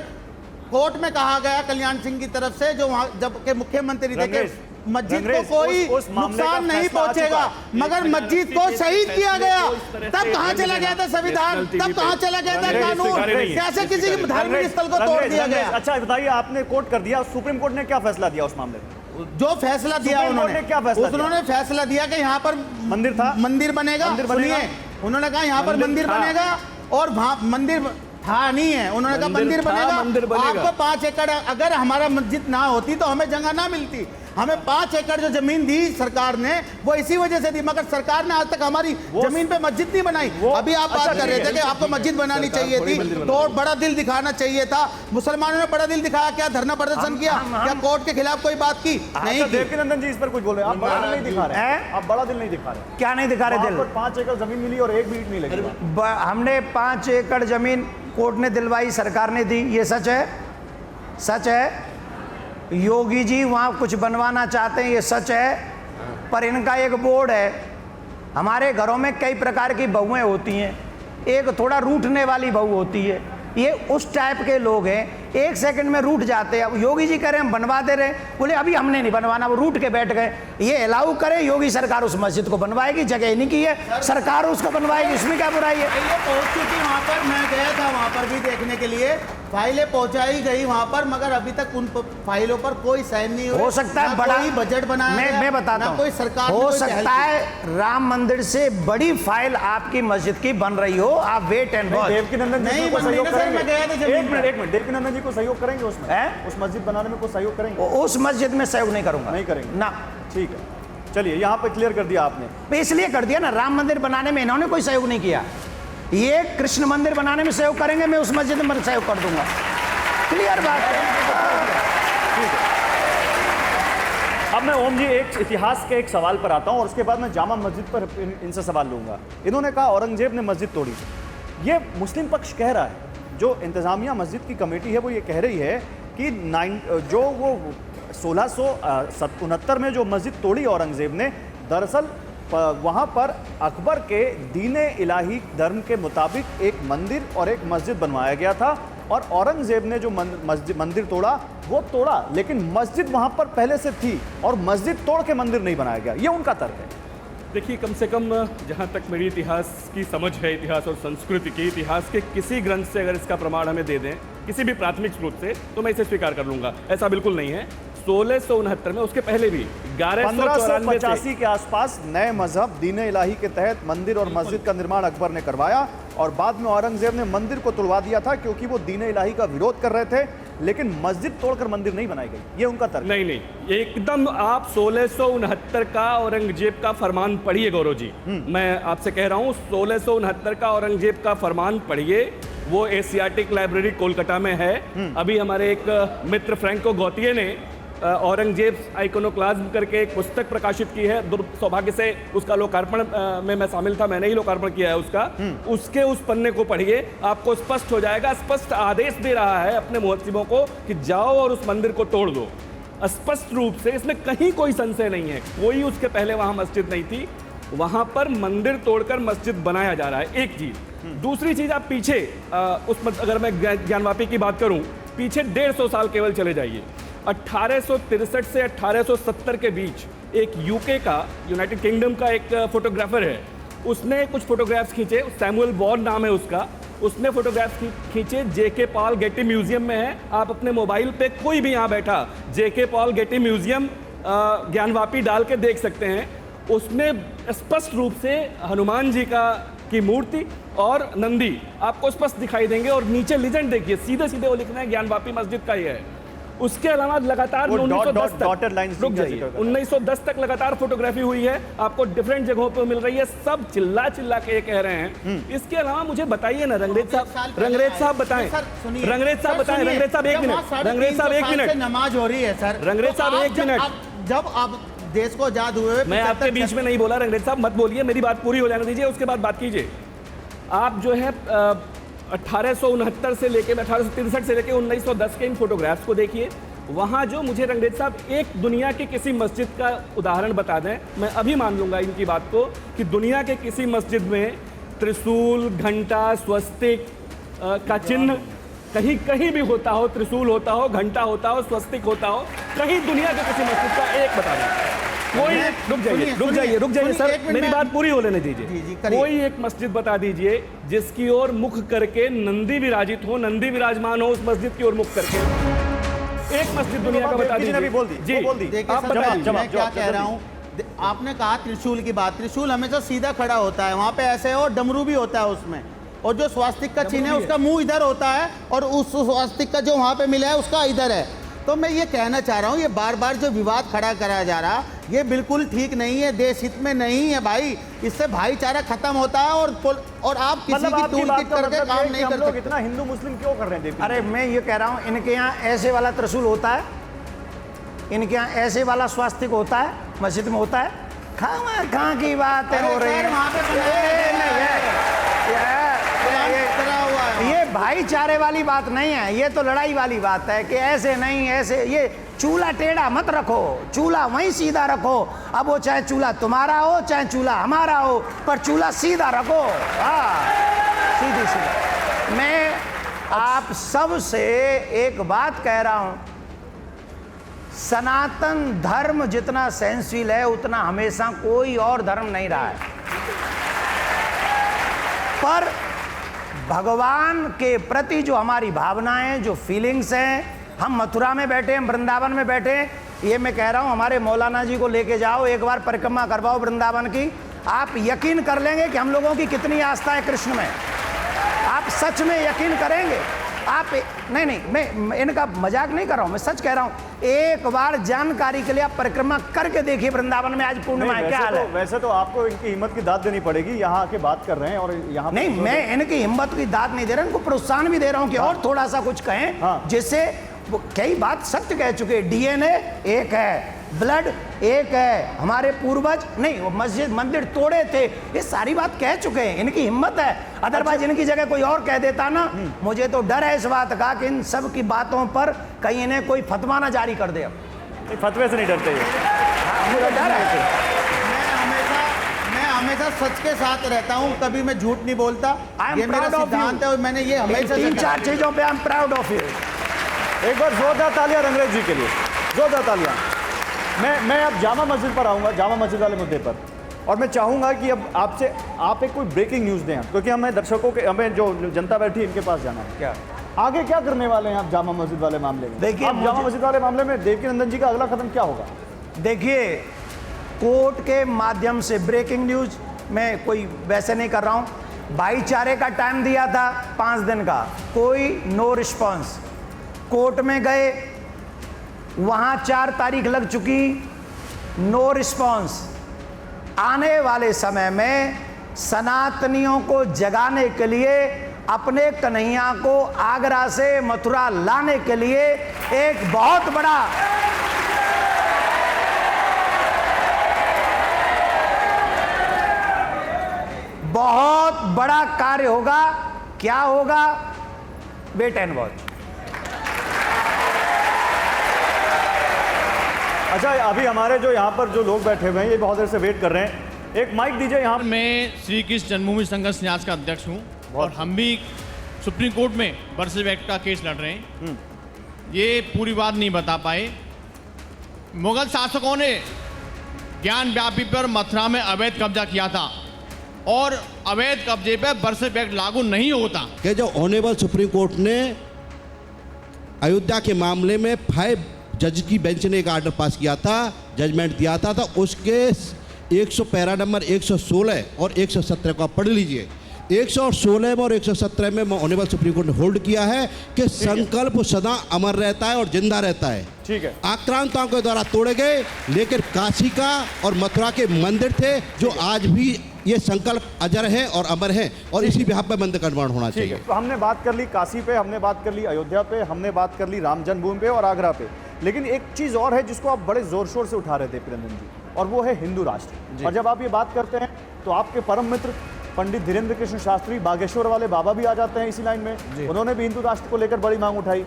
कोर्ट में कहा गया कल्याण सिंह की तरफ से, जो वहां जब के मुख्यमंत्री थे, कि मस्जिद को कोई नुकसान नहीं पहुंचेगा, मगर मस्जिद को शहीद किया गया। तब कहां चला गया था संविधान? तब कहां चला गया था कानून? कैसे किसी धार्मिक स्थल को तोड़ दिया गया? अच्छा बताइए, आपने कोर्ट कर दिया, सुप्रीम कोर्ट ने क्या फैसला दिया उस मामले में? जो फैसला दिया उन्होंने, क्या फैसला? उन्होंने फैसला दिया कि यहाँ पर मंदिर था, मंदिर बनेगा। सुनिए, उन्होंने कहा यहाँ पर मंदिर बनेगा, और वहां मंदिर था नहीं है, उन्होंने कहा मंदिर बनेगा। आपको 5 एकड़, अगर हमारा मस्जिद ना होती तो हमें जगह ना मिलती। हमें 5 एकड़ जो जमीन दी सरकार ने, वो इसी वजह से दी, मगर सरकार ने आज तक हमारी जमीन पे मस्जिद नहीं बनाई। अभी आप बात कर रहे थे कि आपको मस्जिद बनानी चाहिए थी, तो बड़ा दिल दिखाना चाहिए था। मुसलमानों ने बड़ा दिल दिखाया, क्या धरना प्रदर्शन किया, क्या कोर्ट के खिलाफ कोई बात की? नहीं की। देवकी नंदन जी इस पर कुछ बोल रहे हैं, आप बड़ा दिल नहीं दिखा रहे हैं, आप बड़ा दिल नहीं दिखा रहे। क्या नहीं दिखा रहे दिल? 5 एकड़ जमीन मिली और एक भी ईंट नहीं लगी। हमने 5 एकड़ जमीन कोर्ट ने दिलवाई, सरकार ने दी, ये सच है? सच है। योगी जी वहाँ कुछ बनवाना चाहते हैं, ये सच है। पर इनका एक बोर्ड है। हमारे घरों में कई प्रकार की बहुएं होती हैं, एक थोड़ा रूठने वाली बहू होती है। ये उस टाइप के लोग हैं 1 सेकंड में रूठ जाते हैं। अब योगी जी कह रहे हैं हम बनवा दे रहे हैं, बोले अभी हमने नहीं बनवाना, वो रूठ के बैठ गए। ये अलाउ करे योगी सरकार उस मस्जिद को बनवाएगी, जगह नहीं की है सरकार उसको बनवाएगी, इसमें क्या बुराई है? फाइलें पहुंच चुकी वहाँ पर, मैं गया था वहाँ पर भी देखने के लिए, फाइलें पहुंचाई गई वहाँ पर, मगर अभी तक उन फाइलों पर कोई साइन नहीं हुआ। हो सकता है बड़ा कोई बजट बनाया गया, मैं बताता हूं, कोई सरकार हो सकता है राम मंदिर से बड़ी फाइल आपकी मस्जिद की बन रही हो, आप वेट एंड वॉच। देवकीनंदन जी नहीं को सहयोग बन रही ना सर, करेंगे? मैं गया था जब एक मिनट, देवकीनंदन जी को सहयोग करेंगे उसमें? हैं? उस मस्जिद बनाने में कोई सहयोग करेंगे? उस मस्जिद में सहयोग नहीं करूंगा। नहीं करेंगे ना। ठीक है, चलिए यहाँ पे क्लियर कर दिया आपने। मैं इसलिए कर दिया ना, राम मंदिर बनाने में इन्होंने कोई सहयोग नहीं किया, ये कृष्ण मंदिर बनाने में सहयोग करेंगे, मैं उस मस्जिद में सहयोग कर दूंगा। क्लियर बात है। अब मैं ओम जी एक इतिहास के एक सवाल पर आता हूं और उसके बाद मैं जामा मस्जिद पर इनसे सवाल लूंगा। इन्होंने कहा औरंगजेब ने मस्जिद तोड़ी, ये मुस्लिम पक्ष कह रहा है। जो इंतजामिया मस्जिद की कमेटी है वो ये कह रही है कि 1669 में जो मस्जिद तोड़ी औरंगजेब ने, दरअसल वहाँ पर अकबर के दीने इलाही धर्म के मुताबिक एक मंदिर और एक मस्जिद बनवाया गया था, और औरंगजेब ने जो मंदिर तोड़ा वो तोड़ा, लेकिन मस्जिद वहाँ पर पहले से थी और मस्जिद तोड़ के मंदिर नहीं बनाया गया, ये उनका तर्क है। देखिए, कम से कम जहाँ तक मेरी इतिहास की समझ है, इतिहास और संस्कृति की, इतिहास के किसी ग्रंथ से अगर इसका प्रमाण हमें दे दें, किसी भी प्राथमिक स्रोत से, तो मैं इसे स्वीकार कर लूँगा। ऐसा बिल्कुल नहीं है। 1669 में, उसके पहले भी 1585 के आसपास नए मजहब दीन इलाही के तहत मंदिर और मस्जिद का निर्माण अकबर ने करवाया, और बाद में औरंगजेब ने मंदिर को तुड़वा दिया था क्योंकि वो दीन इलाही का विरोध कर रहे थे, लेकिन मस्जिद तोड़कर मंदिर नहीं बनाई गई, ये उनका तर्क। नहीं, एकदम आप 1669 का औरंगजेब का फरमान पढ़िए गौरव जी। मैं आपसे कह रहा हूँ 1669 का औरंगजेब का फरमान पढ़िए, वो एशियाटिक लाइब्रेरी कोलकाता में है। अभी हमारे एक मित्र फ्रैंको गौतिये ने औरंगजेब आइकोनोक्लाज्म करके एक पुस्तक प्रकाशित की है। दुर्भाग्य से उसका लोकार्पण में मैं शामिल था, मैंने ही लोकार्पण किया है उसका। उसके उस पन्ने को पढ़िए, आपको स्पष्ट हो जाएगा। स्पष्ट आदेश दे रहा है अपने मुहज्जिबों को कि जाओ और उस मंदिर को तोड़ दो, स्पष्ट रूप से। इसमें कहीं कोई संशय नहीं है, कोई उसके पहले वहां मस्जिद नहीं थी, वहां पर मंदिर तोड़कर मस्जिद बनाया जा रहा है, एक चीज। दूसरी चीज, आप पीछे अगर मैं ज्ञानवापी की बात करूं, पीछे 150 साल केवल चले जाइए। 1863 से 1870 के बीच एक यूके का, यूनाइटेड किंगडम का एक फोटोग्राफर है, उसने कुछ फोटोग्राफ्स खींचे, सैमुअल बॉर्न नाम है उसका। उसने फोटोग्राफ्स खींचे, जेके पॉल गेटी म्यूजियम में है। आप अपने मोबाइल पे कोई भी यहाँ बैठा जेके पॉल गेटी म्यूजियम ज्ञानवापी डाल के देख सकते हैं। उसमें स्पष्ट रूप से हनुमान जी की मूर्ति और नंदी आपको स्पष्ट दिखाई देंगे, और नीचे लिजेंड देखिए, सीधे सीधे वो लिखना है ज्ञानवापी मस्जिद का ही है। उसके अलावा लगातार 1910 तक लगातार फोटोग्राफी हुई है, आपको डिफरेंट जगहों पर मिल रही है। सब चिल्ला चिल्ला के कह रहे हैं। इसके अलावा मुझे बताइए ना, रंगरेज साहब बताएं, रंगरेज साहब बताएं, रंगरेज साहब 1 मिनट, रंगरेज साहब 1 मिनट, नमाज हो रही है सर, रंगरेज साहब 1 मिनट। जब आप देश को आजाद हुए, मैं आपके बीच में नहीं बोला, रंगरेज साहब मत बोलिए, मेरी बात पूरी हो जाने दीजिए, उसके बाद बात कीजिए। आप जो है 1869 से लेके 1863 से लेके 1910 के इन फोटोग्राफ्स को देखिए। वहाँ जो मुझे रंगरेज साहब एक दुनिया की किसी मस्जिद का उदाहरण बता दें, मैं अभी मान लूँगा इनकी बात को, कि दुनिया के किसी मस्जिद में त्रिशूल, घंटा, स्वस्तिक का चिन्ह कहीं कहीं भी होता हो, त्रिशूल होता हो, घंटा होता हो, स्वस्तिक होता हो, कहीं दुनिया के किसी मस्जिद का एक बता दें। कोई, रुक जाइए सर, मेरी बात पूरी हो लेने दीजिए। कोई एक मस्जिद बता दीजिए जिसकी ओर मुख करके नंदी विराजित हो, नंदी विराजमान हो उस मस्जिद की ओर मुख करके। एक मस्जिद दुनिया का बता दीजिए। देखिए सर, मैं क्या कह रहा हूँ, आपने कहा त्रिशूल की बात, त्रिशूल हमेशा सीधा खड़ा होता है, वहाँ पे ऐसे और डमरू भी होता है उसमें, और जो स्वास्तिक का चिन्ह है उसका मुंह इधर होता है, और उस स्वास्तिक का जो वहाँ पे मिला है उसका इधर है। तो मैं ये कहना चाह रहा हूँ, ये बार बार जो विवाद खड़ा कराया जा रहा, ये बिल्कुल ठीक नहीं है, देश हित में नहीं है भाई। इससे भाईचारा खत्म होता है, और आप किसी की टूल किट करके काम नहीं कर सकते। इतना हिंदू मुस्लिम क्यों कर रहे हैं? अरे मैं ये कह रहा हूँ, इनके यहाँ ऐसे वाला त्रिशूल होता है, इनके यहाँ ऐसे वाला स्वास्तिक होता है, मस्जिद में होता है। कहाँ की बात हो रही है? ये भाईचारे वाली बात नहीं है, ये तो लड़ाई वाली बात है कि ऐसे नहीं, ऐसे। ये चूल्हा टेढ़ा मत रखो, चूल्हा वहीं सीधा रखो। अब वो चाहे चूल्हा तुम्हारा हो चाहे चूल्हा हमारा हो, पर चूल्हा सीधा रखो। हाँ, सीधी सीधा। मैं आप सब से एक बात कह रहा हूं, सनातन धर्म जितना सहनशील है उतना हमेशा कोई और धर्म नहीं रहा है। पर भगवान के प्रति जो हमारी भावनाएं, जो फीलिंग्स हैं, हम मथुरा में बैठे, हम वृंदावन में बैठे, ये मैं कह रहा हूं, हमारे मौलाना जी को लेके जाओ, एक बार परिक्रमा करवाओ वृंदावन की, आप यकीन कर लेंगे कि हम लोगों की कितनी आस्था है कृष्ण में। आप सच में यकीन करेंगे। आप नहीं, मैं इनका मजाक नहीं कर रहा हूं, मैं सच कह रहा हूं। एक बार जानकारी के लिए आप परिक्रमा करके देखिए वृंदावन में आज पूर्णिमा है, क्या हाल है। वैसे तो आपको इनकी हिम्मत की दाद देनी पड़ेगी, यहाँ आके बात कर रहे हैं और यहाँ नहीं, मैं इनकी हिम्मत की दाद नहीं दे रहा, इनको प्रोत्साहन भी दे रहा हूं कि और थोड़ा सा कुछ कहें, जिससे कई बात सत्य कह चुके। डीएनए एक है, ब्लड एक है, हमारे पूर्वज नहीं वो मस्जिद मंदिर तोड़े थे, ये सारी बात कह चुके हैं, इनकी हिम्मत है। अदरवाइज इनकी जगह कोई और कह देता ना, मुझे तो डर है इस बात का कि इन सब की बातों पर कहीं इन्हें कोई फतवा ना जारी कर दे। अब फतवे से नहीं डरते ये। मुझे डर है। मैं हमेशा सच के साथ रहता हूं, कभी मैं झूठ नहीं बोलता, ये मेरा सिद्धांत है और मैंने ये हमेशा 3-4 चीजों पे I am proud of you. एक बार जोरदार तालियां रंगरेज जी के लिए, जोरदार तालियां। मैं अब जामा मस्जिद पर आऊँगा, जामा मस्जिद वाले मुद्दे पर, और मैं चाहूँगा कि अब आपसे आप एक कोई ब्रेकिंग न्यूज़ दें, क्योंकि हमें दर्शकों के, हमें जो जनता बैठी है इनके पास जाना है। क्या आगे क्या करने वाले हैं आप जामा मस्जिद वाले मामले में? देखिए, आप जामा मस्जिद वाले मामले में देवकीनंदन जी का अगला कदम क्या होगा? देखिए, कोर्ट के माध्यम से ब्रेकिंग न्यूज मैं कोई वैसे नहीं कर रहा हूँ। भाईचारे का टाइम दिया था 5 दिन का, कोई नो रिस्पॉन्स। कोर्ट में गए, वहां 4 तारीख लग चुकी, नो रिस्पॉन्स। आने वाले समय में सनातनियों को जगाने के लिए, अपने कन्हैया को आगरा से मथुरा लाने के लिए एक बहुत बड़ा कार्य होगा। क्या होगा? Wait and watch. अच्छा, अभी हमारे जो यहाँ पर जो लोग बैठे हुए हैं ये बहुत देर से वेट कर रहे हैं, एक माइक दीजिए यहाँ। मैं श्री कृष्ण जन्मभूमि संघर्ष न्यास का अध्यक्ष हूँ और हम भी सुप्रीम कोर्ट में बर्सिफ एक्ट का केस लड़ रहे हैं। ये पूरी बात नहीं बता पाए। मुगल शासकों ने ज्ञान व्यापी पर मथुरा में अवैध कब्जा किया था और अवैध कब्जे पर बर्सिफ एक्ट लागू नहीं होता। कि जो ऑनरेबल सुप्रीम कोर्ट ने अयोध्या के मामले में 5 जज की बेंच ने एक आर्डर पास किया था, जजमेंट दिया था, तो उसके 100 पैरा नंबर 116 और 117 को आप पढ़ लीजिए। 116 में और 117 में ऑनरेबल सुप्रीम कोर्ट ने होल्ड किया है कि संकल्प सदा अमर रहता है और जिंदा रहता है। ठीक है। आक्रांताओं के द्वारा तोड़े गए, लेकिन काशी का और मथुरा के मंदिर थे जो आज भी ये संकल्प अजर है और अमर है, और इसी बिहार पर मंदिर का निर्माण होना चाहिए। तो हमने बात कर ली काशी पे, हमने बात कर ली अयोध्या पे, हमने बात कर ली राम जन्मभूमि पे और आगरा पे, लेकिन एक चीज़ और है जिसको आप बड़े जोर शोर से उठा रहे थे प्रियंदन जी, और वो है हिंदू राष्ट्र। और जब आप ये बात करते हैं तो आपके परम मित्र पंडित धीरेन्द्र कृष्ण शास्त्री बागेश्वर वाले बाबा भी आ जाते हैं इसी लाइन में, उन्होंने भी हिंदू राष्ट्र को लेकर बड़ी मांग उठाई।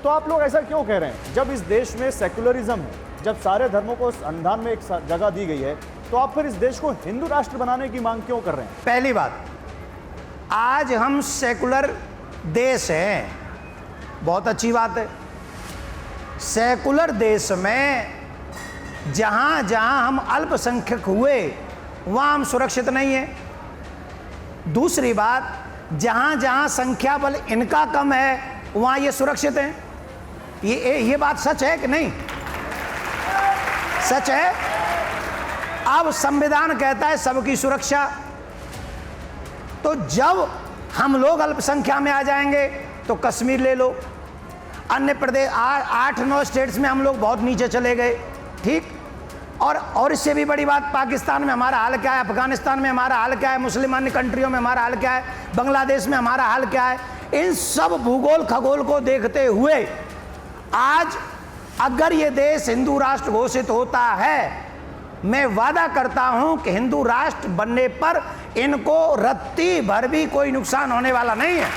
तो आप लोग ऐसा क्यों कह रहे हैं? जब इस देश में सेकुलरिज्म है, जब सारे धर्मों को संविधान में एक जगह दी गई है, तो आप फिर इस देश को हिंदू राष्ट्र बनाने की मांग क्यों कर रहे हैं? पहली बात, आज हम सेकुलर देश हैं, बहुत अच्छी बात है। सेकुलर देश में जहां जहां हम अल्पसंख्यक हुए वहां हम सुरक्षित नहीं है। दूसरी बात, जहां जहां संख्या बल इनका कम है वहां ये सुरक्षित हैं। ये बात सच है कि नहीं? सच है। अब संविधान कहता है सबकी सुरक्षा, तो जब हम लोग अल्पसंख्या में आ जाएंगे तो कश्मीर ले लो, अन्य प्रदेश 8-9 स्टेट्स में हम लोग बहुत नीचे चले गए, ठीक। और इससे भी बड़ी बात, पाकिस्तान में हमारा हाल क्या है, अफगानिस्तान में हमारा हाल क्या है, मुस्लिम अन्य कंट्रियों में हमारा हाल क्या है, बांग्लादेश में हमारा हाल क्या है। इन सब भूगोल खगोल को देखते हुए आज अगर ये देश हिंदू राष्ट्र घोषित होता है, मैं वादा करता हूं कि हिंदू राष्ट्र बनने पर इनको रत्ती भर भी कोई नुकसान होने वाला नहीं है।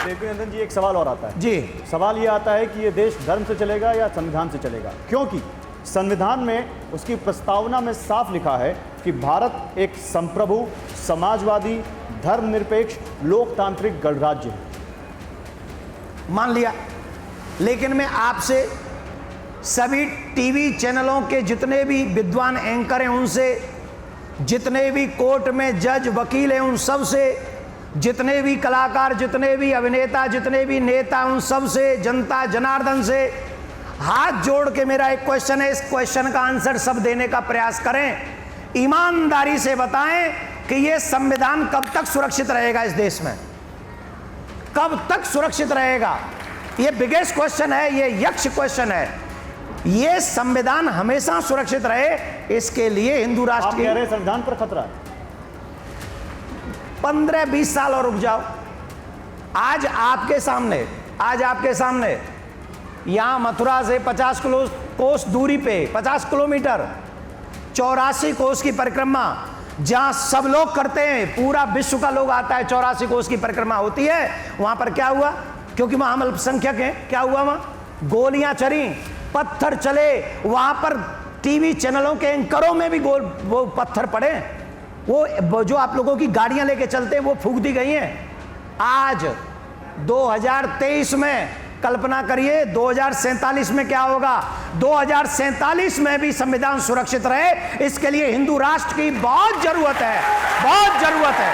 देवकीनंदन जी, एक सवाल और आता है जी। सवाल ये आता है कि ये देश धर्म से चलेगा या संविधान से चलेगा? क्योंकि संविधान में उसकी प्रस्तावना में साफ लिखा है कि भारत एक संप्रभु, समाजवादी, धर्मनिरपेक्ष, लोकतांत्रिक गणराज्य है। मान लिया, लेकिन मैं आपसे सभी टीवी चैनलों के जितने भी विद्वान एंकर हैं उनसे, जितने भी कोर्ट में जज वकील हैं उन सब से, जितने भी कलाकार, जितने भी अभिनेता, जितने भी नेता, उन सब से, जनता जनार्दन से हाथ जोड़ के मेरा एक क्वेश्चन है, इस क्वेश्चन का आंसर सब देने का प्रयास करें। ईमानदारी से बताएं कि यह संविधान कब तक सुरक्षित रहेगा इस देश में, कब तक सुरक्षित रहेगा? यह बिगेस्ट क्वेश्चन है, यह यक्ष क्वेश्चन है। यह संविधान हमेशा सुरक्षित रहे, इसके लिए हिंदू राष्ट्र आप कह रहे हैं संविधान पर खतरा है। 15-20 साल और रुक जाओ। आज आपके सामने यहां मथुरा से 50 कोस दूरी पे, 50 किलोमीटर, 84 कोस की परिक्रमा, जहां सब लोग करते हैं, पूरा विश्व का लोग आता है, 84 कोस की परिक्रमा होती है। वहां पर क्या हुआ? क्योंकि वहां हम अल्पसंख्यक हैं, क्या हुआ? वहां गोलियां चली, पत्थर चले, वहां पर टीवी चैनलों के एंकरों में भी वो पत्थर पड़े, वो जो आप लोगों की गाड़ियां लेके चलते हैं वो फूंक दी गई हैं। आज 2023 में कल्पना करिए 2047 में क्या होगा। 2047 में भी संविधान सुरक्षित रहे, इसके लिए हिंदू राष्ट्र की बहुत जरूरत है, बहुत जरूरत है।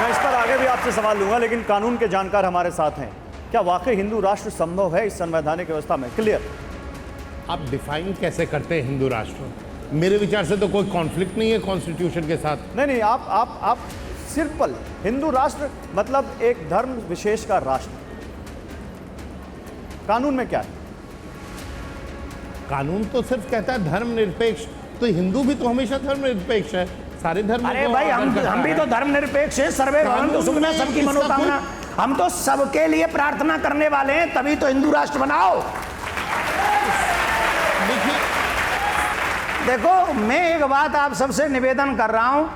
मैं इस पर आगे भी आपसे सवाल लूंगा, लेकिन कानून के जानकार हमारे साथ हैं। क्या वाकई हिंदू राष्ट्र संभव है इस संवैधानिक व्यवस्था में? क्लियर। आप डिफाइन कैसे करते हैं हिंदू राष्ट्र? मेरे विचार से तो कोई कॉन्फ्लिक्ट नहीं है कॉन्स्टिट्यूशन के साथ। नहीं, आप सिंपल हिंदू राष्ट्र मतलब एक धर्म विशेष का राष्ट्र। कानून में क्या है? कानून तो सिर्फ कहता है धर्मनिरपेक्ष, तो हिंदू भी तो हमेशा धर्मनिरपेक्ष है, सारे धर्म। अरे भाई हम भी तो धर्मनिरपेक्ष हैं, सर्वे भवन्तु सुखिनः, सबकी मनोकामना, हम तो सबके लिए प्रार्थना करने वाले हैं, तभी तो हिंदू राष्ट्र बनाओ। देखो, मैं एक बात आप सबसे निवेदन कर रहा हूं,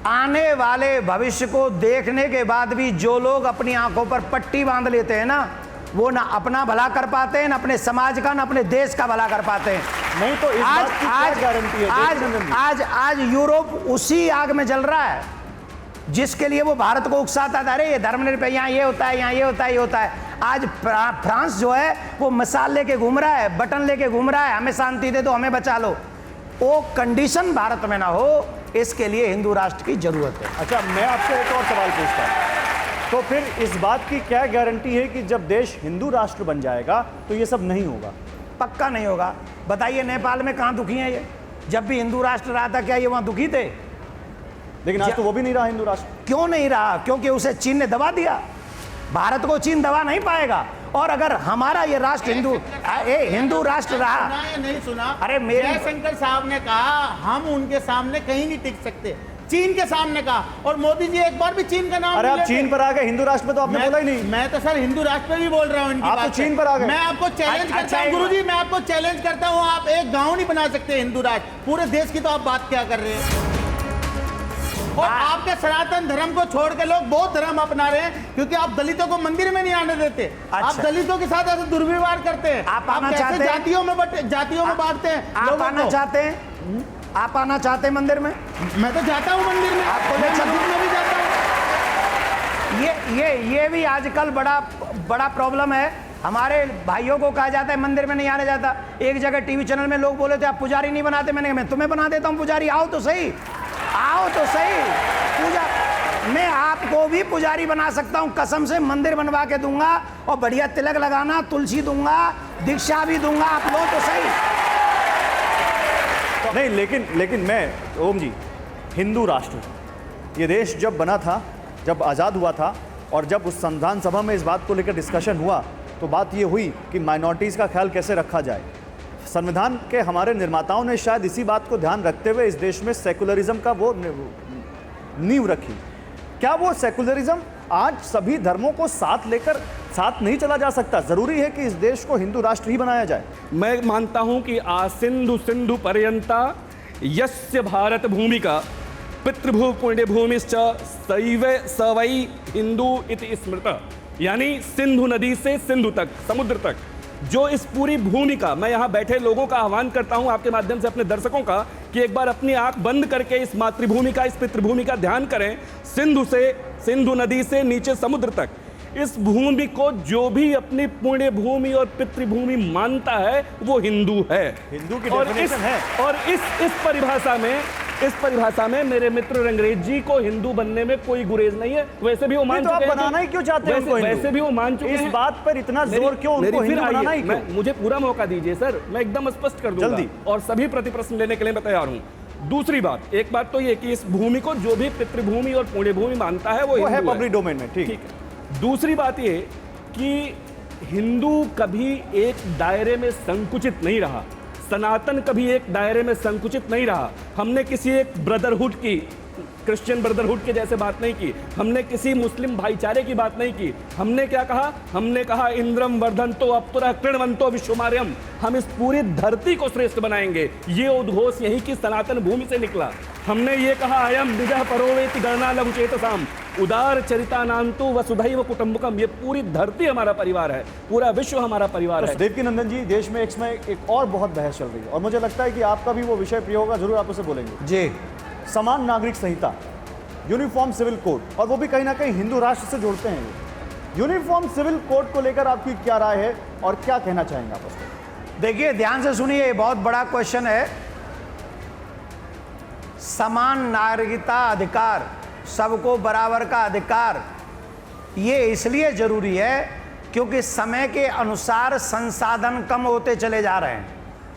आने वाले भविष्य को देखने के बाद भी जो लोग अपनी आंखों पर पट्टी बांध लेते हैं ना, वो ना अपना भला कर पाते हैं, ना अपने समाज का, ना अपने देश का भला कर पाते हैं। नहीं तो इस बात की क्या गारंटी है? आज यूरोप उसी आग में जल रहा है जिसके लिए वो भारत को उकसाता था। अरे ये धर्मनिरपेक्ष, यहाँ ये होता है, यहाँ ये होता है, ये होता है। आज फ्रांस जो है वो मिसाल लेके घूम रहा है, बटन लेके घूम रहा है, हमें शांति दे दो, हमें बचा लो। वो कंडीशन भारत में ना हो, इसके लिए हिंदू राष्ट्र की जरूरत है। अच्छा, मैं आपसे एक और सवाल पूछता हूँ, तो फिर इस बात की क्या गारंटी है कि जब देश हिंदू राष्ट्र बन जाएगा तो ये सब नहीं होगा? पक्का नहीं होगा। बताइए नेपाल में कहाँ दुखी हैं ये? जब भी हिंदू राष्ट्र रहा था क्या ये वहाँ दुखी थे? लेकिन आज तो वो भी नहीं रहा हिंदू राष्ट्र। क्यों नहीं रहा? क्योंकि उसे चीन ने दबा दिया। भारत को चीन दबा नहीं पाएगा। और अगर हमारा ये राष्ट्र हिंदू राष्ट्र रहा, नहीं सुना? अरे मेरे जयशंकर साहब ने कहा हम उनके सामने कहीं नहीं टिक सकते, चीन के सामने कहा, और मोदी जी एक बार भी चीन का नाम। अरे आप चीन पर आ गए, हिंदू राष्ट्र पे तो आपने बोला ही नहीं। मैं तो सर हिंदू राष्ट्र पे भी बोल रहा हूँ इनकी आप बात तो चीन पर आ गए। मैं आपको चैलेंज करता हूँ गुरुजी, मैं आपको चैलेंज करता हूँ, आप एक गांव नहीं बना सकते हिंदू राष्ट्र। पूरे देश की तो आप बात क्या कर रहे हैं? और आपके सनातन धर्म को छोड़ के लोग बौद्ध धर्म अपना रहे हैं, क्योंकि आप दलितों को मंदिर में नहीं आने देते। आप दलितों के साथ ऐसे दुर्व्यवहार करते हैं। आप आना चाहते हैं? जातियों में बांटते हैं। आप आना चाहते हैं? आप आना चाहते हैं मंदिर में? मैं तो जाता हूँ मंदिर में, आपको मैं मस्जिद में भी जाता हूँ। ये भी आजकल बड़ा प्रॉब्लम है। हमारे भाइयों को कहा जाता है मंदिर में नहीं आने जाता। एक जगह टीवी चैनल में लोग बोले थे आप पुजारी नहीं बनाते, मैं तुम्हें बना देता हूँ पुजारी, आओ तो सही, आओ तो सही। पूजा मैं आपको भी पुजारी बना सकता हूँ, कसम से मंदिर बनवा के दूंगा और बढ़िया तिलक लगाना, तुलसी दूंगा, दीक्षा भी दूंगा, आप लो तो सही। नहीं, लेकिन मैं ओम जी, हिंदू राष्ट्र ये देश जब बना था, जब आज़ाद हुआ था, और जब उस संविधान सभा में इस बात को लेकर डिस्कशन हुआ तो बात ये हुई कि माइनॉरिटीज़ का ख्याल कैसे रखा जाए। संविधान के हमारे निर्माताओं ने शायद इसी बात को ध्यान रखते हुए इस देश में सेकुलरिज्म का वो नींव रखी। क्या वो सेकुलरिज्म आज सभी धर्मों को साथ लेकर साथ नहीं चला जा सकता? जरूरी है कि इस देश को हिंदू राष्ट्र ही बनाया जाए। मैं मानता हूं कि आसिंधु सिंधु पर्यंता यस्य भारत भूमिका पितृभू पुण्य भूमिश्च सैव सवै हिंदू इति स्मृत, यानी सिंधु नदी से सिंधु तक, समुद्र तक जो इस पूरी भूमि का, मैं यहाँ बैठे लोगों का आह्वान करता हूँ आपके माध्यम से अपने दर्शकों का, कि एक बार अपनी आंख बंद करके इस मातृभूमि का, इस पितृभूमि का ध्यान करें। सिंधु नदी से नीचे समुद्र तक इस भूमि को जो भी अपनी पुण्य भूमि और पितृभूमि मानता है वो हिंदू है। हिंदू की और डेफिनेशन है। और इस परिभाषा में मेरे मित्र रंगरेज जी को हिंदू बनने में कोई गुरेज नहीं है। वैसे भी वो मान तो आप चुके हैं बनाना ही क्यों चाहते हैं उनको हिंदू? वैसे भी वो मान चुके हैं। इस बात पर इतना जोर क्यों उनको हिंदू बनाना ही क्यों? मुझे पूरा मौका दीजिए सर, मैं एकदम स्पष्ट कर दूंगा जल्दी। और सभी प्रतिप्रश्न लेने के लिए मैं तैयार हूं। दूसरी बात, एक बात तो ये कि इस भूमि को जो भी पितृभूमि और पुण्य भूमि मानता है वो है हिंदू पब्लिक डोमेन में। ठीक है। दूसरी बात ये कि हिंदू कभी एक दायरे में संकुचित नहीं रहा, सनातन कभी एक दायरे में संकुचित नहीं रहा। हमने किसी एक ब्रदरहुड की, क्रिश्चियन ब्रदरहुड के जैसे बात नहीं की, हमने किसी मुस्लिम भाईचारे की बात नहीं की। हमने क्या कहा? हमने कहा इंद्रम वर्धन्तो अप्तुरः कृण्वन्तो विश्वमार्यम, हम इस पूरी धरती को श्रेष्ठ बनाएंगे। ये उद्घोष यही की सनातन भूमि से निकला। हमने ये कहा अयम निजः परोवेति गणना लघुचेतसाम उदार चरितानांतु वसुधैव कुटुंबकम, ये पूरी धरती हमारा परिवार है, पूरा विश्व हमारा परिवार है। देवकीनंदन जी, देश में एक और बहुत बहस चल रही है और मुझे लगता है कि आपका भी वो विषय प्रिय होगा, जरूर आप उसे बोलेंगे जी। समान नागरिक संहिता, यूनिफॉर्म सिविल कोड, और वो भी कहीं ना कहीं हिंदू राष्ट्र से जोड़ते हैं। यूनिफॉर्म सिविल कोड को लेकर आपकी क्या राय है और क्या कहना चाहेंगे आप उसको? देखिए, ध्यान से सुनिए, बहुत बड़ा क्वेश्चन है। समान नागरिकता अधिकार, सबको बराबर का अधिकार, ये इसलिए जरूरी है क्योंकि समय के अनुसार संसाधन कम होते चले जा रहे हैं,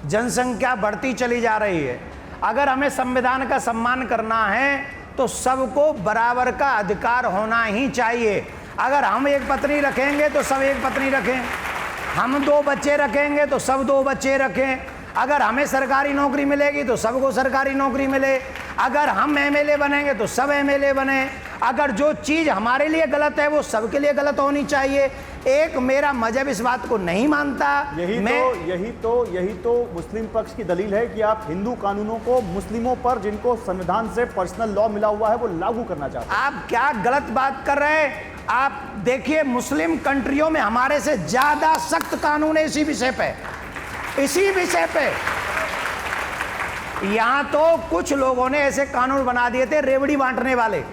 जनसंख्या बढ़ती चली जा रही है। अगर हमें संविधान का सम्मान करना है तो सबको बराबर का अधिकार होना ही चाहिए। अगर हम एक पत्नी रखेंगे तो सब एक पत्नी रखें, हम 2 बच्चे रखेंगे तो सब 2 बच्चे रखें, अगर हमें सरकारी नौकरी मिलेगी तो सबको सरकारी नौकरी मिले, अगर हम एमएलए बनेंगे तो सब एमएलए बने, अगर जो चीज़ हमारे लिए गलत है वो सबके लिए गलत होनी चाहिए। एक मेरा मजहब इस बात को नहीं मानता। यही तो मुस्लिम पक्ष की दलील है कि आप हिंदू कानूनों को मुस्लिमों पर, जिनको संविधान से पर्सनल लॉ मिला हुआ है, वो लागू करना चाहते हैं। आप क्या गलत बात कर रहे हैं? आप देखिए, मुस्लिम कंट्रियों में हमारे से ज्यादा सख्त कानून है इसी विषय पे। यहां तो कुछ लोगों ने ऐसे कानून बना दिए थे, रेवड़ी बांटने वाले,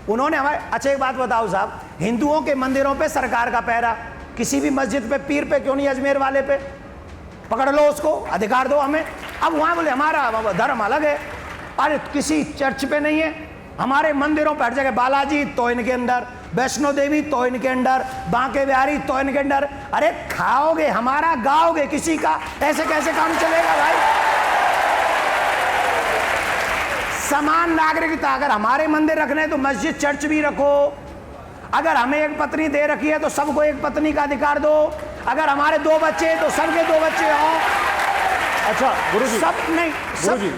उन्होंने हमारे। अच्छा, एक बात बताओ साहब, हिंदुओं के मंदिरों पे सरकार का पहरा, किसी भी मस्जिद पे, पीर पे क्यों नहीं, अजमेर वाले पे पकड़ लो, उसको अधिकार दो हमें। अब वहां बोले हमारा धर्म अलग है। अरे किसी चर्च पे नहीं है, हमारे मंदिरों पर हर जगह, बालाजी तो इनके अंदर, वैष्णो देवी तो इनके अंदर, बांके बिहारी तो इनके अंदर। अरे खाओगे हमारा, गाओगे किसी का, ऐसे कैसे काम चलेगा भाई? समान नागरिकता, अगर हमारे मंदिर रखने तो मस्जिद चर्च भी रखो, अगर हमें एक पत्नी दे रखी है तो सबको एक पत्नी का अधिकार दो, अगर हमारे 2 बच्चे तो सबके 2 बच्चे हों। अच्छा गुरुजी, सब नहीं,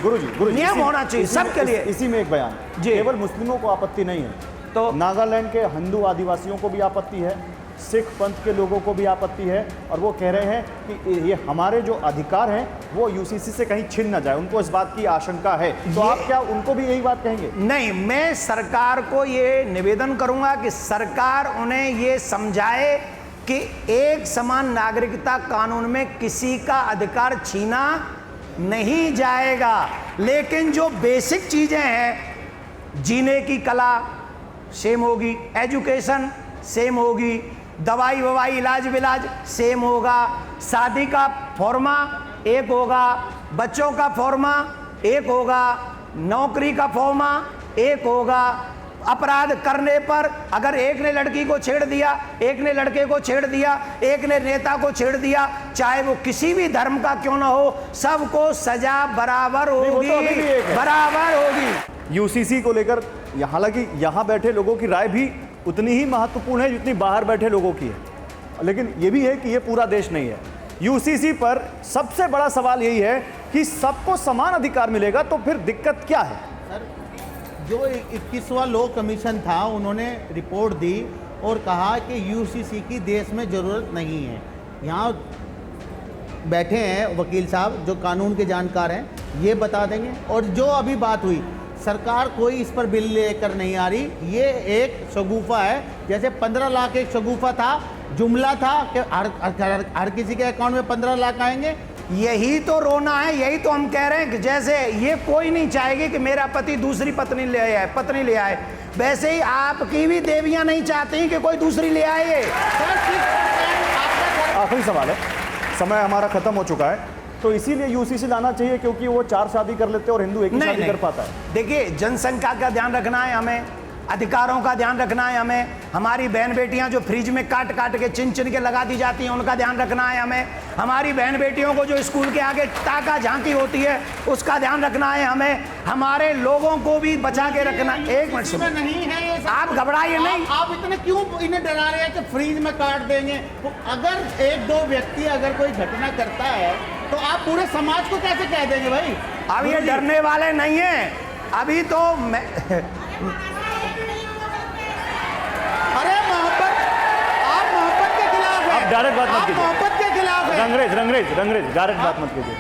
गुरुजी नियम होना चाहिए सबके लिए। इसी में एक बयान, केवल मुस्लिमों को आपत्ति नहीं है, तो नागालैंड के हिंदू आदिवासियों को भी आपत्ति है, सिख पंथ के लोगों को भी आपत्ति है, और वो कह रहे हैं कि ये हमारे जो अधिकार हैं वो यूसीसी से कहीं छिन न जाए, उनको इस बात की आशंका है। तो आप क्या उनको भी यही बात कहेंगे? नहीं, मैं सरकार को ये निवेदन करूंगा कि सरकार उन्हें ये समझाए कि एक समान नागरिकता कानून में किसी का अधिकार छीना नहीं जाएगा, लेकिन जो बेसिक चीजें हैं, जीने की कला सेम होगी, एजुकेशन सेम होगी, दवाई ववाई इलाज विलाज सेम होगा, शादी का फॉर्मा एक होगा, बच्चों का फॉर्मा एक होगा, नौकरी का फॉर्मा एक होगा। अपराध करने पर अगर एक ने लड़की को छेड़ दिया, एक ने लड़के को छेड़ दिया, एक ने नेता को छेड़ दिया, चाहे वो किसी भी धर्म का क्यों ना हो, सबको सजा बराबर होगी, बराबर होगी। यूसीसी को लेकर हालांकि यहाँ बैठे लोगों की राय भी उतनी ही महत्वपूर्ण है जितनी बाहर बैठे लोगों की है, लेकिन ये भी है कि ये पूरा देश नहीं है। यूसीसी पर सबसे बड़ा सवाल यही है कि सबको समान अधिकार मिलेगा तो फिर दिक्कत क्या है? सर, जो 21वां लॉ कमीशन था, उन्होंने रिपोर्ट दी और कहा कि यूसीसी की देश में ज़रूरत नहीं है। यहाँ बैठे हैं वकील साहब जो कानून के जानकार हैं, ये बता देंगे। और जो अभी बात हुई, सरकार कोई इस पर बिल लेकर नहीं आ रही, ये एक शगुफा है। जैसे 15 लाख एक शगुफा था, जुमला था कि हर किसी के अकाउंट में 15 लाख आएंगे, यही तो रोना है, यही तो हम कह रहे हैं कि जैसे ये कोई नहीं चाहेगी कि मेरा पति दूसरी पत्नी ले आए, वैसे ही आपकी भी देवियां नहीं चाहती कि कोई दूसरी ले आए। आखिरी सवाल है, समय हमारा खत्म हो चुका है, तो इसीलिए यूसीसी लाना चाहिए क्योंकि वो 4 शादी कर लेते हैं और हिंदू एक ही शादी कर पाता है। देखिए, जनसंख्या का ध्यान रखना है हमें, अधिकारों का ध्यान रखना है हमें, हमारी बहन बेटियां जो फ्रिज में काट काट के चिन चिन के लगा दी जाती हैं उनका ध्यान रखना है हमें, हमारी बहन बेटियों को जो स्कूल के आगे ताका झांकी होती है उसका ध्यान रखना है हमें, हमारे लोगों को भी बचा के रखना। एक मिनट सुनो, नहीं है ये सब। आप घबराइए नहीं। आप इतने क्यों इन्हें डरा रहे हैं कि फ्रीज में काट देंगे? तो अगर 1-2 व्यक्ति अगर कोई घटना करता है तो आप पूरे समाज को कैसे कह देंगे भाई? अब ये डरने वाले नहीं है, अभी तो मैं अरे मोहब्बत, आप मोहब्बत के खिलाफ हैं। आप डायरेक्ट बात मत आप कीजिए। मोहब्बत के खिलाफ हैं। रंगरेज डायरेक्ट बात मत कीजिए।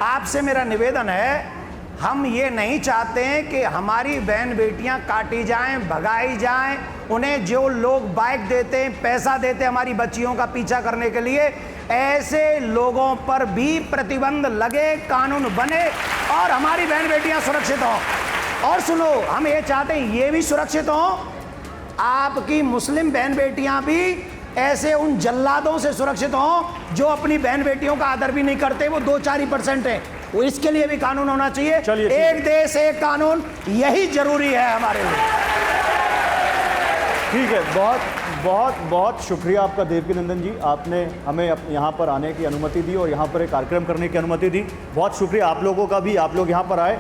आपसे मेरा निवेदन है, हम ये नहीं चाहते हैं कि हमारी बहन बेटियां काटी जाएं, भगाई जाएं, उन्हें जो लोग बाइक देते हैं, पैसा देते हैं हमारी बच्चियों का पीछा करने के लिए, ऐसे लोगों पर भी प्रतिबंध लगे, कानून बने और हमारी बहन बेटियां सुरक्षित हों। और सुनो, हम ये चाहते हैं ये भी सुरक्षित हों, आपकी मुस्लिम बहन बेटियां भी ऐसे उन जल्लादों से सुरक्षित हों जो अपनी बहन बेटियों का आदर भी नहीं करते, वो 2-4% हैं, वो इसके लिए भी कानून होना चाहिए। चलिए, एक देश एक कानून, यही जरूरी है हमारे लिए। ठीक है, बहुत शुक्रिया आपका देवकी नंदन जी, आपने हमें यहाँ पर आने की अनुमति दी और यहाँ पर एक कार्यक्रम करने की अनुमति दी। बहुत शुक्रिया आप लोगों का भी, आप लोग यहाँ पर आए।